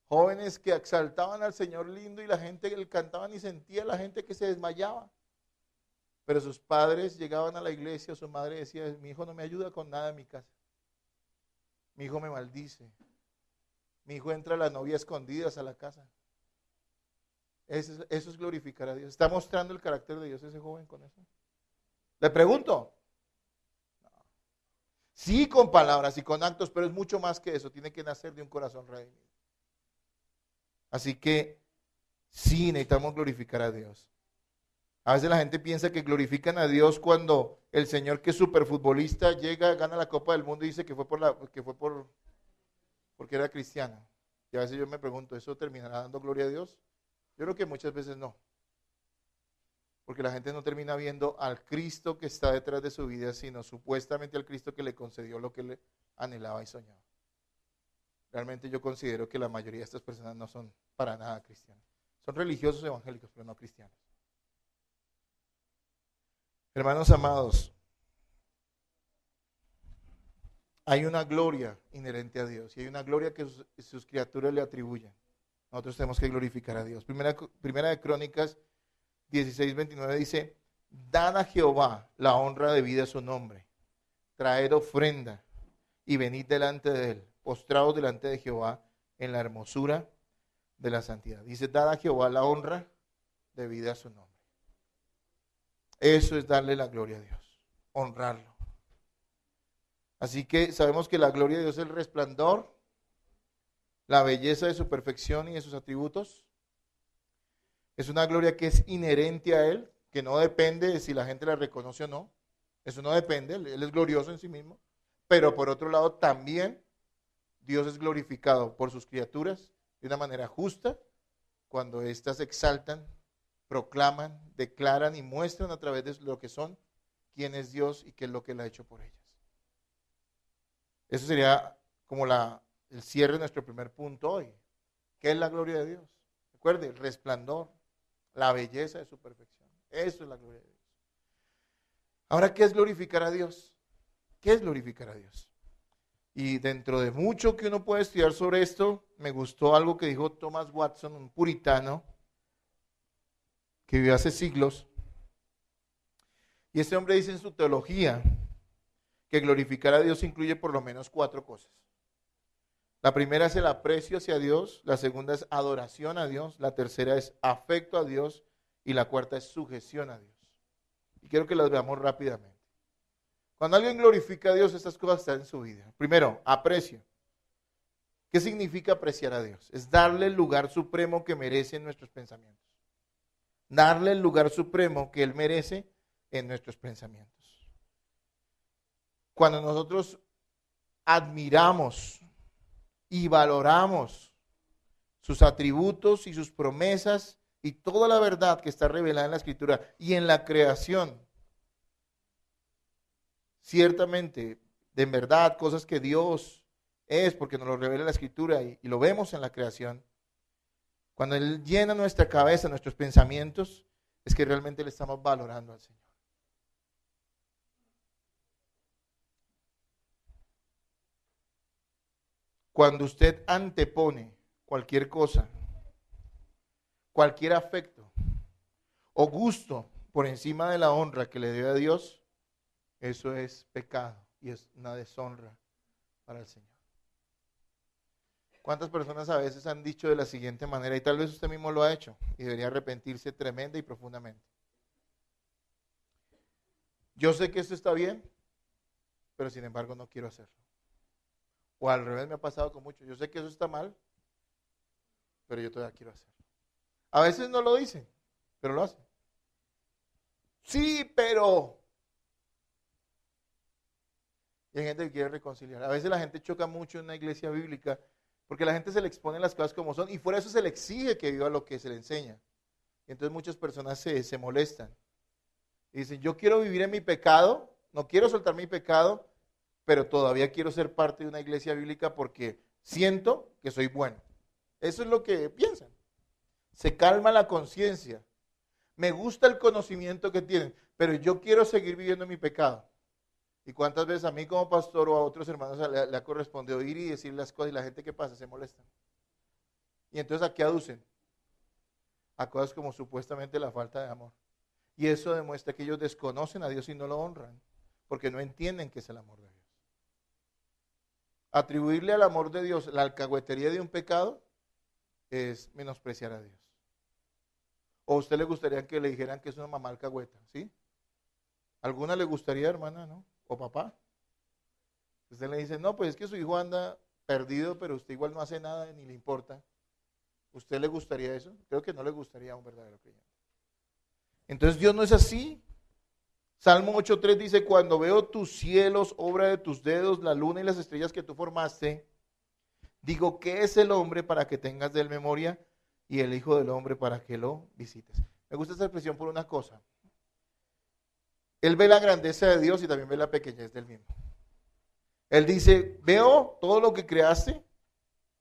S1: Jóvenes que exaltaban al Señor lindo y la gente que le cantaban y sentía la gente que se desmayaba. Pero sus padres llegaban a la iglesia, su madre decía, mi hijo no me ayuda con nada en mi casa. Mi hijo me maldice. Mi hijo entra a la novia escondidas a la casa. Eso es glorificar a Dios. ¿Está mostrando el carácter de Dios ese joven con eso? Le pregunto. No. Sí, con palabras y con actos, pero es mucho más que eso. Tiene que nacer de un corazón redimido. Así que sí, necesitamos glorificar a Dios. A veces la gente piensa que glorifican a Dios cuando el señor que es superfutbolista llega, gana la Copa del Mundo y dice que fue porque era cristiano. Y a veces yo me pregunto, ¿eso terminará dando gloria a Dios? Yo creo que muchas veces no. Porque la gente no termina viendo al Cristo que está detrás de su vida, sino supuestamente al Cristo que le concedió lo que le anhelaba y soñaba. Realmente yo considero que la mayoría de estas personas no son para nada cristianos. Son religiosos evangélicos, pero no cristianos. Hermanos amados, hay una gloria inherente a Dios y hay una gloria que sus criaturas le atribuyen. Nosotros tenemos que glorificar a Dios. Primera de Crónicas 16:29 dice, dad a Jehová la honra debida a su nombre, traed ofrenda y venid delante de él, postrados delante de Jehová en la hermosura de la santidad. Dice, dad a Jehová la honra debida a su nombre. Eso es darle la gloria a Dios, honrarlo. Así que sabemos que la gloria de Dios es el resplandor, la belleza de su perfección y de sus atributos. Es una gloria que es inherente a Él, que no depende de si la gente la reconoce o no. Eso no depende, Él es glorioso en sí mismo. Pero por otro lado también Dios es glorificado por sus criaturas de una manera justa cuando éstas exaltan, proclaman, declaran y muestran a través de lo que son quién es Dios y qué es lo que Él ha hecho por ellas. Eso sería como el cierre de nuestro primer punto hoy. ¿Qué es la gloria de Dios? Recuerde, el resplandor, la belleza de su perfección. Eso es la gloria de Dios. Ahora, ¿qué es glorificar a Dios? ¿Qué es glorificar a Dios? Y dentro de mucho que uno puede estudiar sobre esto, me gustó algo que dijo Thomas Watson, un puritano, que vivió hace siglos. Y este hombre dice en su teología que glorificar a Dios incluye por lo menos 4 cosas. La primera es el aprecio hacia Dios, la segunda es adoración a Dios, la tercera es afecto a Dios y la cuarta es sujeción a Dios. Y quiero que las veamos rápidamente. Cuando alguien glorifica a Dios, estas cosas están en su vida. Primero, aprecio. ¿Qué significa apreciar a Dios? Es darle el lugar supremo que merece en nuestros pensamientos. Darle el lugar supremo que Él merece en nuestros pensamientos. Cuando nosotros admiramos y valoramos sus atributos y sus promesas y toda la verdad que está revelada en la Escritura y en la creación, ciertamente, de verdad, cosas que Dios es, porque nos lo revela la Escritura y lo vemos en la creación. Cuando Él llena nuestra cabeza, nuestros pensamientos, es que realmente le estamos valorando al Señor. Cuando usted antepone cualquier cosa, cualquier afecto o gusto por encima de la honra que le debe a Dios, eso es pecado y es una deshonra para el Señor. ¿Cuántas personas a veces han dicho de la siguiente manera, y tal vez usted mismo lo ha hecho, y debería arrepentirse tremenda y profundamente? Yo sé que esto está bien, pero sin embargo no quiero hacerlo. O al revés me ha pasado con muchos. Yo sé que eso está mal, pero yo todavía quiero hacerlo. A veces no lo dicen, pero lo hacen. Sí, pero... Y hay gente que quiere reconciliar. A veces la gente choca mucho en una iglesia bíblica porque la gente se le expone las cosas como son y fuera de eso se le exige que viva lo que se le enseña. Y entonces muchas personas se molestan. Y dicen, yo quiero vivir en mi pecado, no quiero soltar mi pecado, pero todavía quiero ser parte de una iglesia bíblica porque siento que soy bueno. Eso es lo que piensan. Se calma la conciencia. Me gusta el conocimiento que tienen, pero yo quiero seguir viviendo mi pecado. ¿Y cuántas veces a mí como pastor o a otros hermanos le ha correspondido ir y decir las cosas y la gente que pasa se molesta? Y entonces ¿a qué aducen? A cosas como supuestamente la falta de amor. Y eso demuestra que ellos desconocen a Dios y no lo honran, porque no entienden qué es el amor de Dios. Atribuirle al amor de Dios la alcahuetería de un pecado es menospreciar a Dios. ¿O a usted le gustaría que le dijeran que es una mamá alcahueta? ¿Sí? ¿Alguna le gustaría, hermana, no? ¿O papá? Usted le dice, no, pues es que su hijo anda perdido, pero usted igual no hace nada ni le importa. ¿Usted le gustaría eso? Creo que no le gustaría a un verdadero creyente. Entonces Dios no es así. Salmo 8:3 dice, cuando veo tus cielos, obra de tus dedos, la luna y las estrellas que tú formaste, digo, ¿qué es el hombre para que tengas de él memoria y el hijo del hombre para que lo visites? Me gusta esta expresión por una cosa. Él ve la grandeza de Dios y también ve la pequeñez del mismo. Él dice, veo todo lo que creaste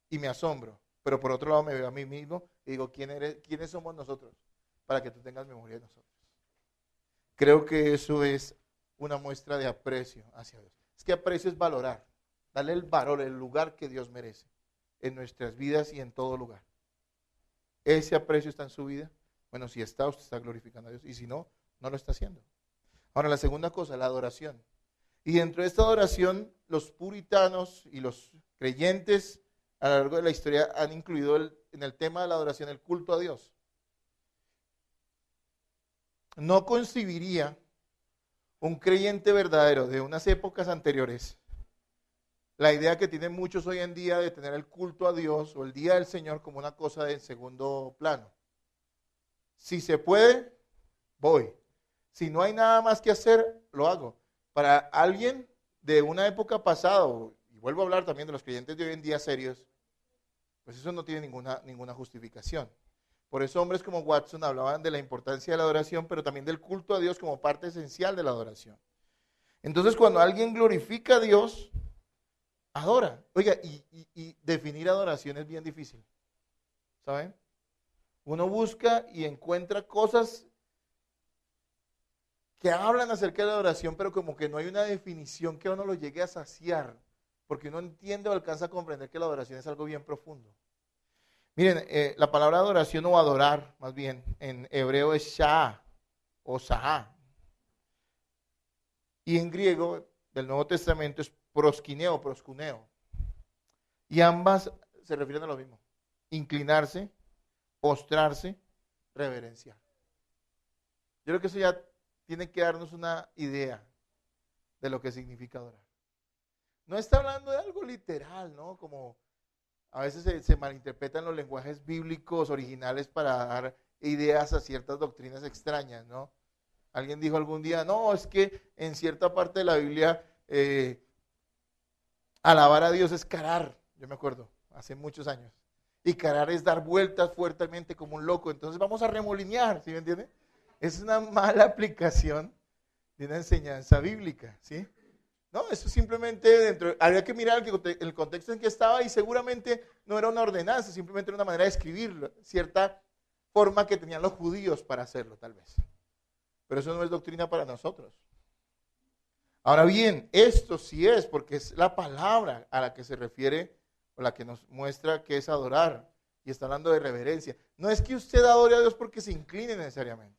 S1: y me asombro, pero por otro lado me veo a mí mismo y digo, ¿quiénes somos nosotros para que tú tengas memoria de nosotros? Creo que eso es una muestra de aprecio hacia Dios. Es que aprecio es valorar, darle el valor, el lugar que Dios merece en nuestras vidas y en todo lugar. ¿Ese aprecio está en su vida? Bueno, si está, usted está glorificando a Dios y si no, no lo está haciendo. Ahora, la segunda cosa, la adoración. Y dentro de esta adoración, los puritanos y los creyentes a lo largo de la historia han incluido en el tema de la adoración el culto a Dios. No concibiría un creyente verdadero de unas épocas anteriores la idea que tienen muchos hoy en día de tener el culto a Dios o el día del Señor como una cosa de segundo plano. Si se puede, voy. Si no hay nada más que hacer, lo hago. Para alguien de una época pasada, y vuelvo a hablar también de los creyentes de hoy en día serios, pues eso no tiene ninguna justificación. Por eso hombres como Watson hablaban de la importancia de la adoración, pero también del culto a Dios como parte esencial de la adoración. Entonces, cuando alguien glorifica a Dios, adora. Oiga, y definir adoración es bien difícil, ¿saben? Uno busca y encuentra cosas que hablan acerca de la adoración, pero como que no hay una definición que a uno lo llegue a saciar, porque uno entiende o alcanza a comprender que la adoración es algo bien profundo. Miren, la palabra adoración o adorar, más bien, en hebreo es shah o sahá. Y en griego del Nuevo Testamento es proskineo, proskuneo. Y ambas se refieren a lo mismo. Inclinarse, postrarse, reverenciar. Yo creo que eso ya tiene que darnos una idea de lo que significa adorar. No está hablando de algo literal, ¿no? Como A veces se malinterpretan los lenguajes bíblicos originales para dar ideas a ciertas doctrinas extrañas, ¿no? Alguien dijo algún día, no, es que en cierta parte de la Biblia alabar a Dios es carar. Yo me acuerdo, hace muchos años. Y carar es dar vueltas fuertemente como un loco. Entonces vamos a remolinear, ¿sí me entiende? Es una mala aplicación de una enseñanza bíblica, ¿sí? No, eso simplemente había que mirar el contexto en que estaba y seguramente no era una ordenanza, simplemente era una manera de escribirlo, cierta forma que tenían los judíos para hacerlo, tal vez. Pero eso no es doctrina para nosotros. Ahora bien, esto sí es, porque es la palabra a la que se refiere, o la que nos muestra que es adorar, y está hablando de reverencia. No es que usted adore a Dios porque se incline necesariamente,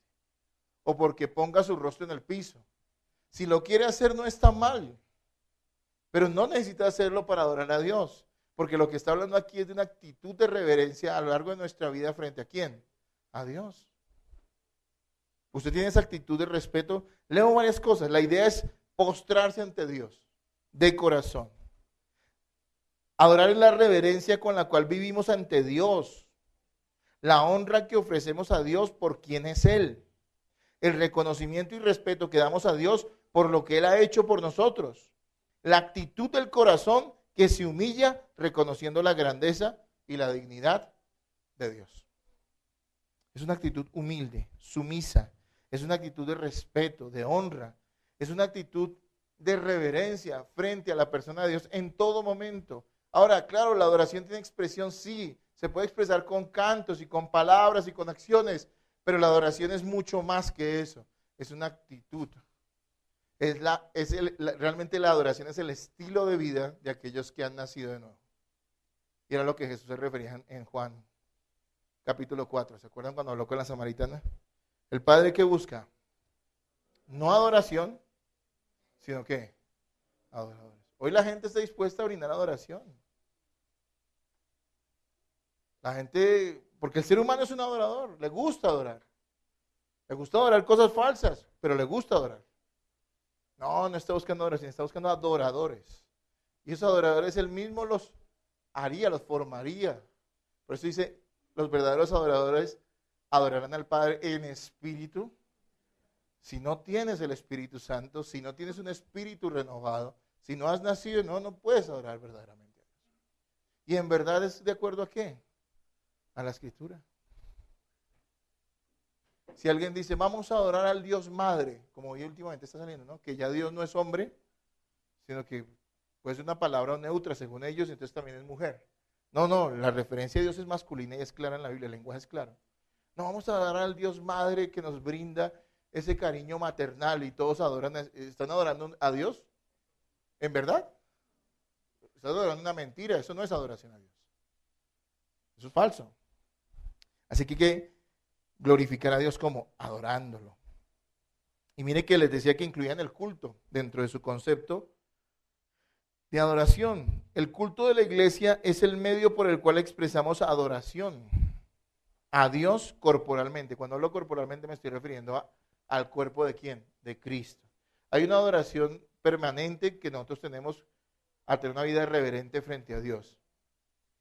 S1: o porque ponga su rostro en el piso. Si lo quiere hacer no está mal, pero no necesita hacerlo para adorar a Dios, porque lo que está hablando aquí es de una actitud de reverencia a lo largo de nuestra vida frente a ¿quién? A Dios. Usted tiene esa actitud de respeto. Leo varias cosas. La idea es postrarse ante Dios de corazón. Adorar es la reverencia con la cual vivimos ante Dios, la honra que ofrecemos a Dios por quien es Él, el reconocimiento y respeto que damos a Dios por lo que Él ha hecho por nosotros, la actitud del corazón que se humilla reconociendo la grandeza y la dignidad de Dios. Es una actitud humilde, sumisa, es una actitud de respeto, de honra, es una actitud de reverencia frente a la persona de Dios en todo momento. Ahora, claro, la adoración tiene expresión, sí, se puede expresar con cantos y con palabras y con acciones, pero la adoración es mucho más que eso, es una actitud. Realmente la adoración es el estilo de vida de aquellos que han nacido de nuevo. Y era lo que Jesús se refería en Juan capítulo 4. ¿Se acuerdan cuando habló con la samaritana? El Padre que busca, no adoración, sino que adoradores. Hoy la gente está dispuesta a brindar adoración. La gente, porque el ser humano es un adorador, le gusta adorar. Le gusta adorar cosas falsas, pero le gusta adorar. No está buscando adoración, está buscando adoradores. Y esos adoradores él mismo los haría, los formaría. Por eso dice, los verdaderos adoradores adorarán al Padre en espíritu. Si no tienes el Espíritu Santo, si no tienes un espíritu renovado, si no has nacido, no puedes adorar verdaderamente a Dios. ¿Y en verdad es de acuerdo a qué? A la Escritura. Si alguien dice, vamos a adorar al Dios Madre, como hoy últimamente está saliendo, ¿no? Que ya Dios no es hombre, sino que puede ser una palabra neutra según ellos, entonces también es mujer. No, la referencia a Dios es masculina y es clara en la Biblia, el lenguaje es claro. No, vamos a adorar al Dios Madre que nos brinda ese cariño maternal y todos están adorando a Dios. ¿En verdad? Están adorando una mentira, eso no es adoración a Dios. Eso es falso. Así que hay que glorificar a Dios como adorándolo. Y mire que les decía que incluían el culto dentro de su concepto de adoración. El culto de la iglesia es el medio por el cual expresamos adoración a Dios corporalmente. Cuando hablo corporalmente me estoy refiriendo al cuerpo de ¿quién? De Cristo. Hay una adoración permanente que nosotros tenemos a tener una vida reverente frente a Dios.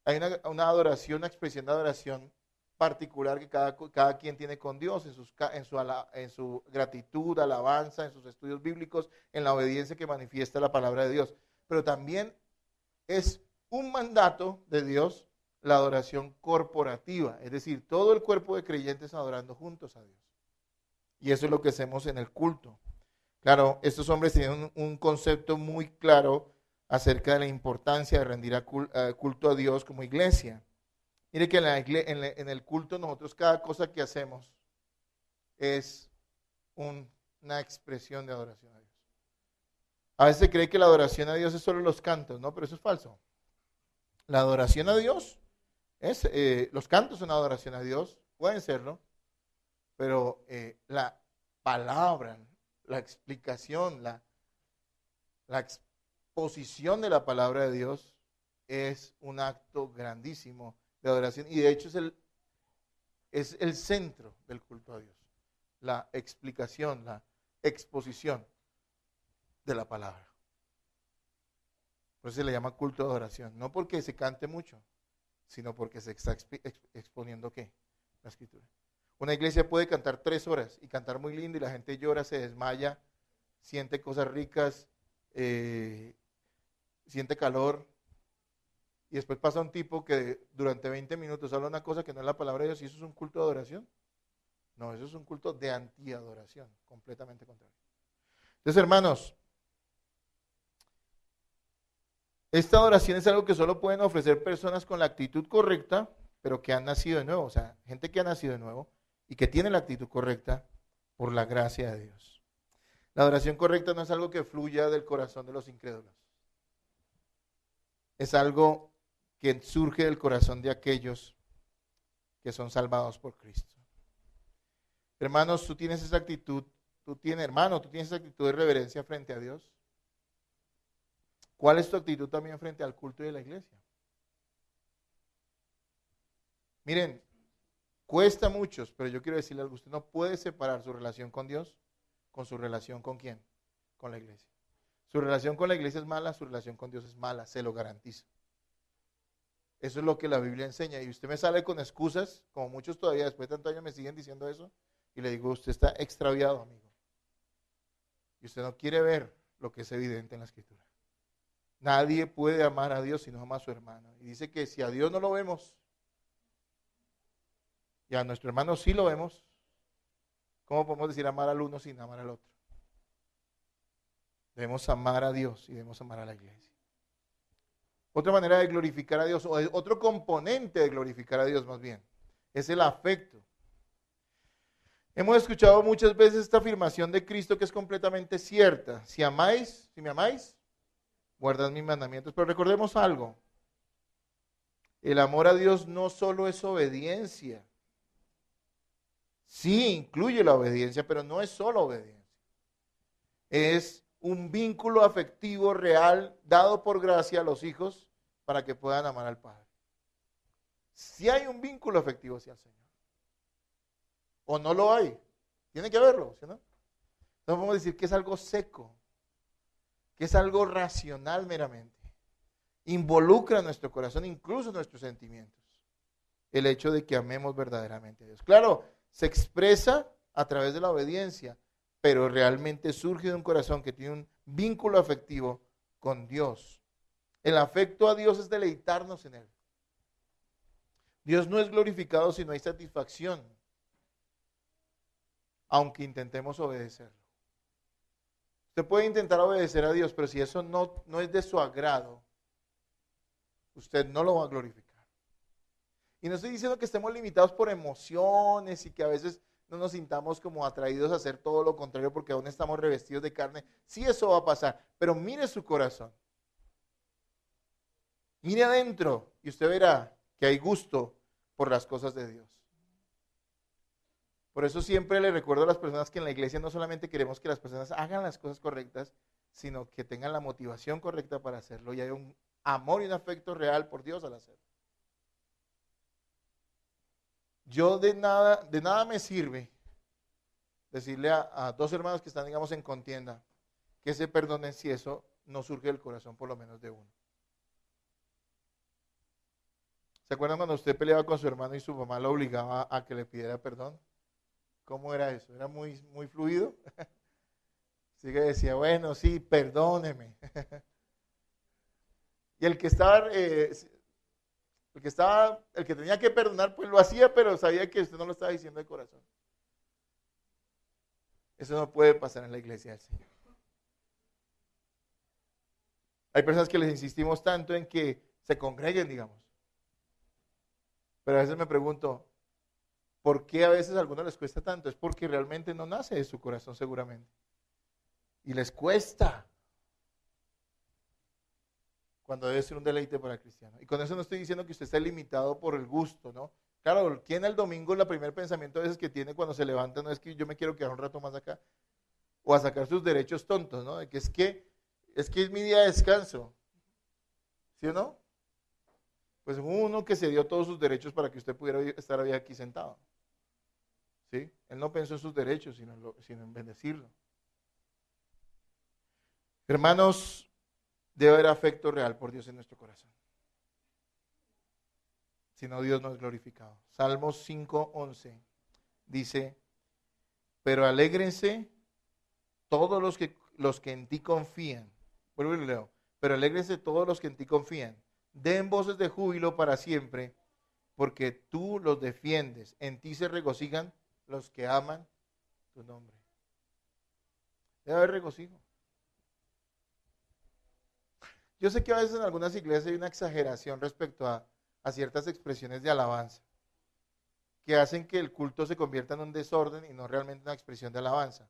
S1: Hay una adoración, una expresión de adoración particular que cada quien tiene con Dios en su gratitud, alabanza, en sus estudios bíblicos, en la obediencia que manifiesta la palabra de Dios. Pero también es un mandato de Dios la adoración corporativa, es decir, todo el cuerpo de creyentes adorando juntos a Dios. Y eso es lo que hacemos en el culto. Claro, estos hombres tienen un concepto muy claro acerca de la importancia de rendir culto a Dios como iglesia. Mire que en el culto nosotros cada cosa que hacemos es una expresión de adoración a Dios. A veces se cree que la adoración a Dios es solo los cantos, ¿no? Pero eso es falso. La adoración a Dios los cantos son adoración a Dios, pueden serlo, pero la palabra, la explicación, la exposición de la palabra de Dios es un acto grandísimo de adoración y de hecho es el centro del culto a Dios, la explicación, la exposición de la palabra. Por eso se le llama culto de adoración, no porque se cante mucho, sino porque se está exponiendo ¿qué? La Escritura. Una iglesia puede cantar 3 horas y cantar muy lindo y la gente llora, se desmaya, siente cosas ricas, siente calor, y después pasa un tipo que durante 20 minutos habla una cosa que no es la palabra de Dios, y eso es un culto de adoración. No, eso es un culto de antiadoración, completamente contrario. Entonces, hermanos, esta adoración es algo que solo pueden ofrecer personas con la actitud correcta, pero que han nacido de nuevo, o sea, gente que ha nacido de nuevo y que tiene la actitud correcta por la gracia de Dios. La adoración correcta no es algo que fluya del corazón de los incrédulos. Es algo que surge del corazón de aquellos que son salvados por Cristo. Hermanos, tú tienes esa actitud, tú tienes esa actitud de reverencia frente a Dios. ¿Cuál es tu actitud también frente al culto de la iglesia? Miren, cuesta mucho, pero yo quiero decirle algo, usted no puede separar su relación con Dios con su relación con ¿quién? Con la iglesia. Su relación con la iglesia es mala, su relación con Dios es mala, se lo garantizo. Eso es lo que la Biblia enseña. Y usted me sale con excusas, como muchos todavía después de tantos años me siguen diciendo eso, y le digo, usted está extraviado, amigo. Y usted no quiere ver lo que es evidente en la Escritura. Nadie puede amar a Dios si no ama a su hermano. Y dice que si a Dios no lo vemos, y a nuestro hermano sí lo vemos, ¿cómo podemos decir amar al uno sin amar al otro? Debemos amar a Dios y debemos amar a la iglesia. Otra manera de glorificar a Dios, o otro componente de glorificar a Dios más bien, es el afecto. Hemos escuchado muchas veces esta afirmación de Cristo que es completamente cierta. Si me amáis, guardad mis mandamientos. Pero recordemos algo. El amor a Dios no solo es obediencia. Sí, incluye la obediencia, pero no es solo obediencia. Es un vínculo afectivo real dado por gracia a los hijos para que puedan amar al Padre. Si hay un vínculo afectivo hacia el Señor. O no lo hay. Tiene que haberlo, ¿sí o no? No podemos decir que es algo seco, que es algo racional meramente. Involucra nuestro corazón, incluso nuestros sentimientos. El hecho de que amemos verdaderamente a Dios. Claro, se expresa a través de la obediencia, pero realmente surge de un corazón que tiene un vínculo afectivo con Dios. El afecto a Dios es deleitarnos en Él. Dios no es glorificado si no hay satisfacción, aunque intentemos obedecerlo. Usted puede intentar obedecer a Dios, pero si eso no es de su agrado, usted no lo va a glorificar. Y no estoy diciendo que estemos limitados por emociones y que a veces no nos sintamos como atraídos a hacer todo lo contrario porque aún estamos revestidos de carne. Sí, eso va a pasar, pero mire su corazón. Mire adentro y usted verá que hay gusto por las cosas de Dios. Por eso siempre le recuerdo a las personas que en la iglesia no solamente queremos que las personas hagan las cosas correctas, sino que tengan la motivación correcta para hacerlo y hay un amor y un afecto real por Dios al hacerlo. Yo de nada me sirve decirle a 2 hermanos que están, digamos, en contienda, que se perdonen si eso no surge del corazón por lo menos de uno. ¿Se acuerdan cuando usted peleaba con su hermano y su mamá lo obligaba a que le pidiera perdón? ¿Cómo era eso? ¿Era muy, muy fluido? Así que decía, bueno, sí, perdóneme. Y el que tenía que perdonar, pues lo hacía, pero sabía que usted no lo estaba diciendo de corazón. Eso no puede pasar en la iglesia del Señor. Hay personas que les insistimos tanto en que se congreguen, digamos. Pero a veces me pregunto, ¿por qué a veces a algunos les cuesta tanto? Es porque realmente no nace de su corazón seguramente. Y les cuesta. Cuando debe ser un deleite para el cristiano. Y con eso no estoy diciendo que usted esté limitado por el gusto, ¿no? Claro, ¿quién el domingo el primer pensamiento a veces que tiene cuando se levanta no es que yo me quiero quedar un rato más acá? O a sacar sus derechos tontos, ¿no? De que es mi día de descanso. ¿Sí o no? Pues uno que se dio todos sus derechos para que usted pudiera estar hoy aquí sentado. ¿Sí? Él no pensó en sus derechos, sino en bendecirlo. Hermanos, debe haber afecto real por Dios en nuestro corazón. Si no, Dios no es glorificado. Salmos 5:11 dice, pero alégrense todos los que en ti confían. Vuelvo y leo. Pero alégrense todos los que en ti confían. Den voces de júbilo para siempre, porque tú los defiendes. En ti se regocijan los que aman tu nombre. Debe haber regocijo. Yo sé que a veces en algunas iglesias hay una exageración respecto a ciertas expresiones de alabanza, que hacen que el culto se convierta en un desorden y no realmente una expresión de alabanza.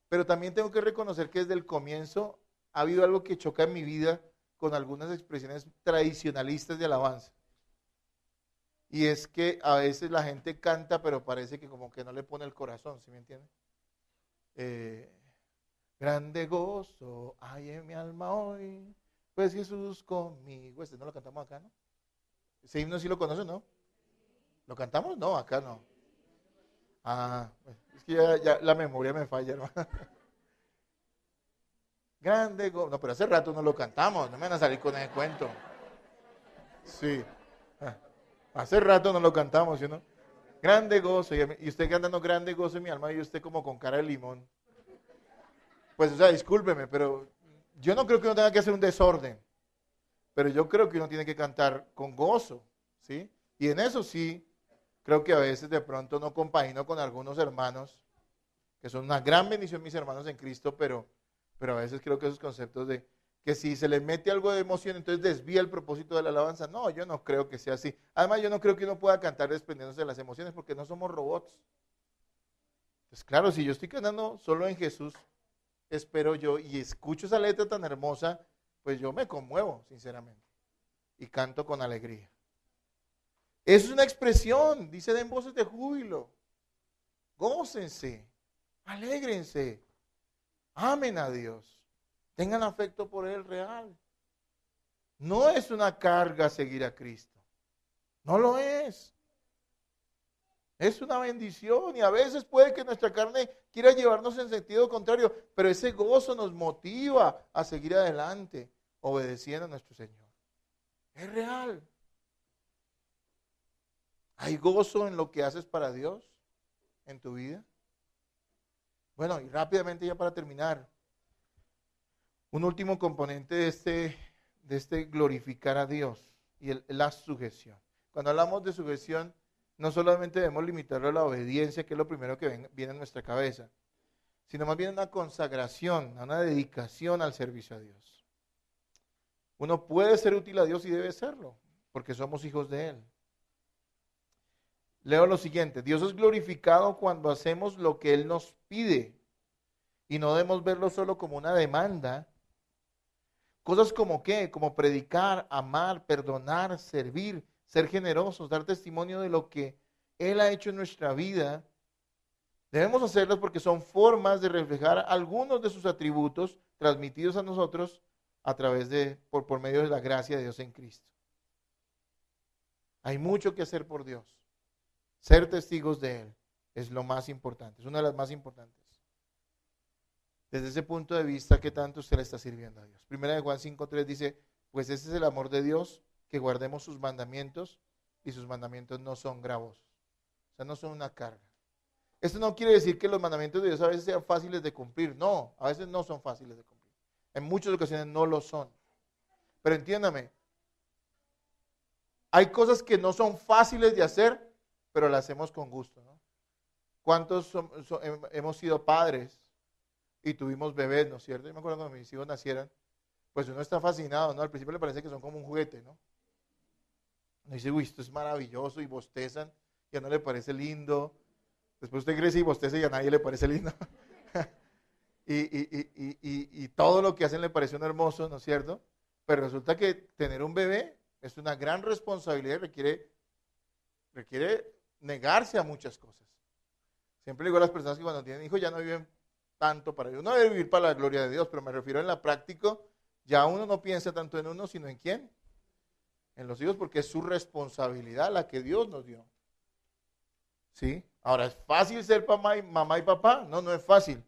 S1: Pero también tengo que reconocer que desde el comienzo ha habido algo que choca en mi vida con algunas expresiones tradicionalistas de alabanza. Y es que a veces la gente canta, pero parece que como que no le pone el corazón, ¿sí me entienden? Grande gozo hay en mi alma hoy, pues Jesús conmigo. Este no lo cantamos acá, ¿no? Ese himno sí lo conocen, ¿no? ¿Lo cantamos? No, acá no. Ah, es que ya la memoria me falla, hermano. Grande gozo. No, pero hace rato no lo cantamos, no me van a salir con ese cuento. Sí. Hace rato no lo cantamos, ¿sí, no? Grande gozo. Y usted cantando grande gozo en mi alma y usted como con cara de limón. Pues, o sea, discúlpeme, pero yo no creo que uno tenga que hacer un desorden. Pero yo creo que uno tiene que cantar con gozo, ¿sí? Y en eso sí, creo que a veces de pronto no compagino con algunos hermanos, que son una gran bendición mis hermanos en Cristo, pero a veces creo que esos conceptos de que si se le mete algo de emoción, entonces desvía el propósito de la alabanza. No, yo no creo que sea así. Además, yo no creo que uno pueda cantar desprendiéndose de las emociones, porque no somos robots. Pues claro, si yo estoy cantando solo en Jesús, espero yo, y escucho esa letra tan hermosa, pues yo me conmuevo, sinceramente, y canto con alegría. Eso es una expresión, dice, den voces de júbilo, gócense, alégrense, amen a Dios, tengan afecto por Él real. No es una carga seguir a Cristo, no lo es. Es una bendición y a veces puede que nuestra carne quiera llevarnos en sentido contrario, pero ese gozo nos motiva a seguir adelante, obedeciendo a nuestro Señor. Es real. ¿Hay gozo en lo que haces para Dios en tu vida? Bueno, y rápidamente ya para terminar, un último componente de este glorificar a Dios y la sujeción. Cuando hablamos de sujeción, no solamente debemos limitarlo a la obediencia, que es lo primero que viene a nuestra cabeza, sino más bien a una consagración, a una dedicación al servicio a Dios. Uno puede ser útil a Dios y debe serlo, porque somos hijos de Él. Leo lo siguiente: Dios es glorificado cuando hacemos lo que Él nos pide y no debemos verlo solo como una demanda. Cosas como ¿qué? Como predicar, amar, perdonar, servir, ser generosos, dar testimonio de lo que Él ha hecho en nuestra vida. Debemos hacerlas porque son formas de reflejar algunos de sus atributos transmitidos a nosotros a través por medio de la gracia de Dios en Cristo. Hay mucho que hacer por Dios. Ser testigos de Él es lo más importante, es una de las más importantes. Desde ese punto de vista, ¿qué tanto usted le está sirviendo a Dios? Primera de Juan 5:3 dice, pues ese es el amor de Dios, que guardemos sus mandamientos, y sus mandamientos no son gravosos. O sea, no son una carga. Esto no quiere decir que los mandamientos de Dios a veces sean fáciles de cumplir. No, a veces no son fáciles de cumplir. En muchas ocasiones no lo son. Pero entiéndame, hay cosas que no son fáciles de hacer, pero las hacemos con gusto, ¿no? ¿Cuántos hemos sido padres y tuvimos bebés, ¿no es cierto? Yo me acuerdo cuando mis hijos nacieron, pues uno está fascinado, ¿no? Al principio le parece que son como un juguete, ¿no? Uno dice, uy, esto es maravilloso, y bostezan, y a no le parece lindo. Después usted crece y bosteza y a nadie le parece lindo. y todo lo que hacen le parece un hermoso, ¿no es cierto? Pero resulta que tener un bebé es una gran responsabilidad y requiere negarse a muchas cosas. Siempre digo a las personas que cuando tienen hijos ya no viven tanto para Dios. Uno debe vivir para la gloria de Dios, pero me refiero en la práctica, ya uno no piensa tanto en uno, sino en quién. En los hijos, porque es su responsabilidad la que Dios nos dio. ¿Sí? Ahora, ¿es fácil ser mamá y papá? No, no es fácil.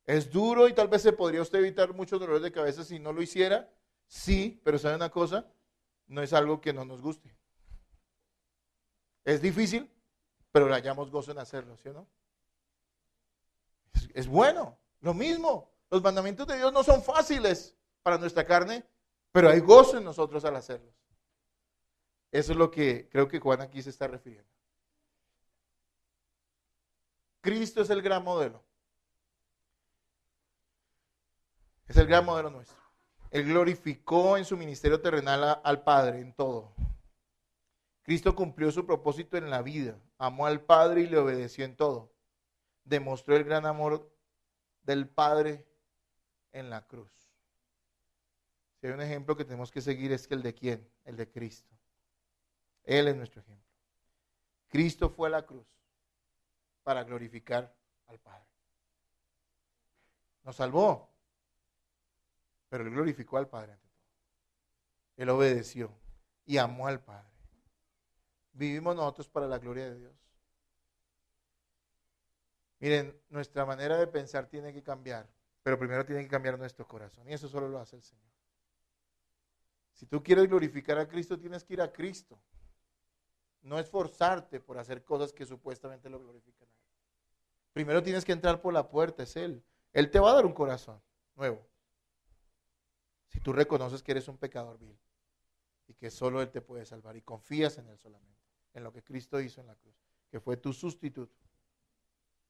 S1: ¿Es duro y tal vez se podría usted evitar muchos dolores de cabeza si no lo hiciera? Sí, pero ¿sabe una cosa? No es algo que no nos guste. Es difícil, pero le hallamos gozo en hacerlo, ¿sí o no? Es bueno, lo mismo. Los mandamientos de Dios no son fáciles para nuestra carne, pero hay gozo en nosotros al hacerlos. Eso es lo que creo que Juan aquí se está refiriendo. Cristo es el gran modelo. Es el gran modelo nuestro. Él glorificó en su ministerio terrenal al Padre en todo. Cristo cumplió su propósito en la vida, amó al Padre y le obedeció en todo. Demostró el gran amor del Padre en la cruz. Si hay un ejemplo que tenemos que seguir es que el de ¿quién? El de Cristo. Él es nuestro ejemplo. Cristo fue a la cruz para glorificar al Padre. Nos salvó, pero Él glorificó al Padre ante todo. Él obedeció y amó al Padre. Vivimos nosotros para la gloria de Dios. Miren, nuestra manera de pensar tiene que cambiar, pero primero tiene que cambiar nuestro corazón, y eso solo lo hace el Señor. Si tú quieres glorificar a Cristo, tienes que ir a Cristo. No esforzarte por hacer cosas que supuestamente lo glorifican a Él. Primero tienes que entrar por la puerta, es Él. Él te va a dar un corazón nuevo. Si tú reconoces que eres un pecador vil y que solo Él te puede salvar y confías en Él solamente, en lo que Cristo hizo en la cruz, que fue tu sustituto.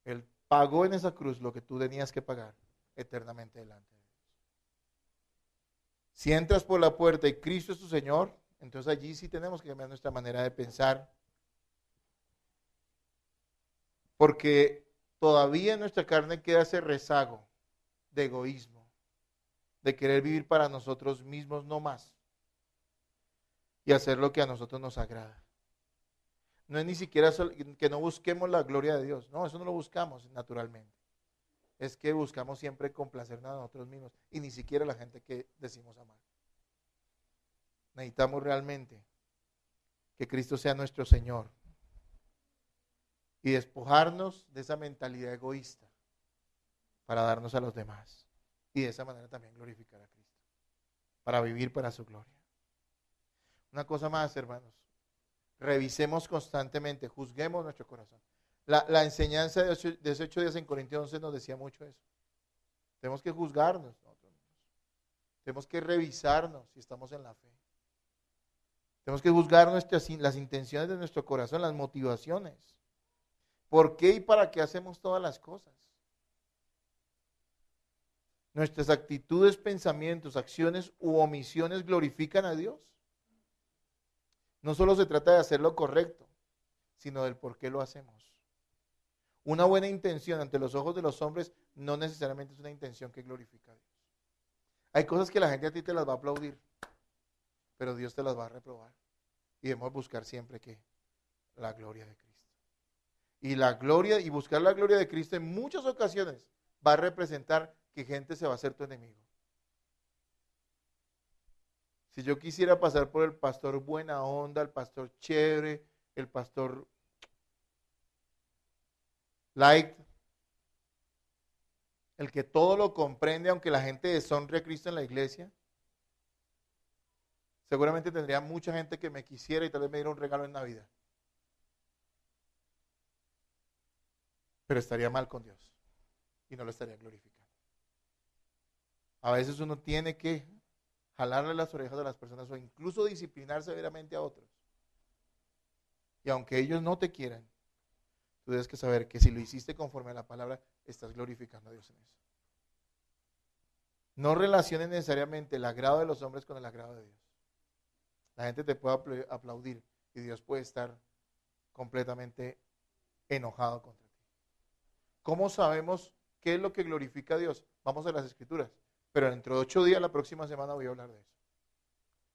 S1: Él pagó en esa cruz lo que tú tenías que pagar eternamente delante de Dios. Si entras por la puerta y Cristo es tu Señor, entonces allí sí tenemos que cambiar nuestra manera de pensar. Porque todavía en nuestra carne queda ese rezago de egoísmo, de querer vivir para nosotros mismos no más y hacer lo que a nosotros nos agrada. No es ni siquiera que no busquemos la gloria de Dios, no, eso no lo buscamos naturalmente. Es que buscamos siempre complacernos a nosotros mismos y ni siquiera a la gente que decimos amar. Necesitamos realmente que Cristo sea nuestro Señor y despojarnos de esa mentalidad egoísta para darnos a los demás y de esa manera también glorificar a Cristo, para vivir para su gloria. Una cosa más, hermanos, revisemos constantemente, juzguemos nuestro corazón. La enseñanza de esos 8 días en Corintios 11 nos decía mucho eso. Tenemos que juzgarnos nosotros mismos. Tenemos que revisarnos si estamos en la fe. Tenemos que juzgar las intenciones de nuestro corazón, las motivaciones. ¿Por qué y para qué hacemos todas las cosas? Nuestras actitudes, pensamientos, acciones u omisiones glorifican a Dios. No solo se trata de hacer lo correcto, sino del por qué lo hacemos. Una buena intención ante los ojos de los hombres no necesariamente es una intención que glorifica a Dios. Hay cosas que la gente a ti te las va a aplaudir, pero Dios te las va a reprobar. Y debemos buscar siempre que la gloria de Cristo. Y la gloria, y buscar la gloria de Cristo en muchas ocasiones va a representar que gente se va a hacer tu enemigo. Si yo quisiera pasar por el pastor buena onda, el pastor chévere, el pastor light, el que todo lo comprende, aunque la gente deshonre a Cristo en la iglesia, seguramente tendría mucha gente que me quisiera y tal vez me diera un regalo en Navidad. Pero estaría mal con Dios y no lo estaría glorificando. A veces uno tiene que jalarle las orejas a las personas o incluso disciplinar severamente a otros. Y aunque ellos no te quieran, tú debes que saber que si lo hiciste conforme a la palabra, estás glorificando a Dios en eso. No relaciones necesariamente el agrado de los hombres con el agrado de Dios. La gente te puede aplaudir y Dios puede estar completamente enojado contra ti. ¿Cómo sabemos qué es lo que glorifica a Dios? Vamos a las Escrituras. Pero dentro de 8 días, la próxima semana, voy a hablar de eso.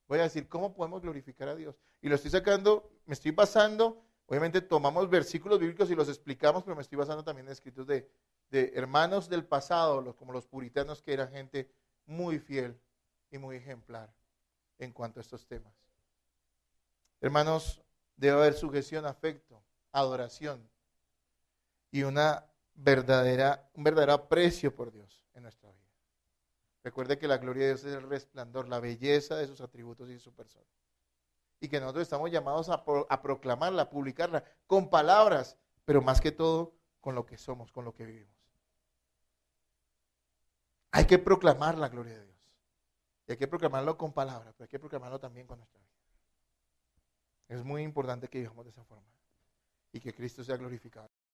S1: Voy a decir cómo podemos glorificar a Dios. Y lo estoy sacando, me estoy basando, obviamente tomamos versículos bíblicos y los explicamos, pero me estoy basando también en escritos de hermanos del pasado, como los puritanos, que eran gente muy fiel y muy ejemplar en cuanto a estos temas. Hermanos, debe haber sujeción, afecto, adoración y un verdadero aprecio por Dios en nuestra vida. Recuerde que la gloria de Dios es el resplandor, la belleza de sus atributos y de su persona. y que nosotros estamos llamados a proclamarla, a publicarla, con palabras, pero más que todo con lo que somos, con lo que vivimos. Hay que proclamar la gloria de Dios. Y hay que proclamarlo con palabras, pero hay que proclamarlo también con nuestra vida. Es muy importante que vivamos de esa forma y que Cristo sea glorificado.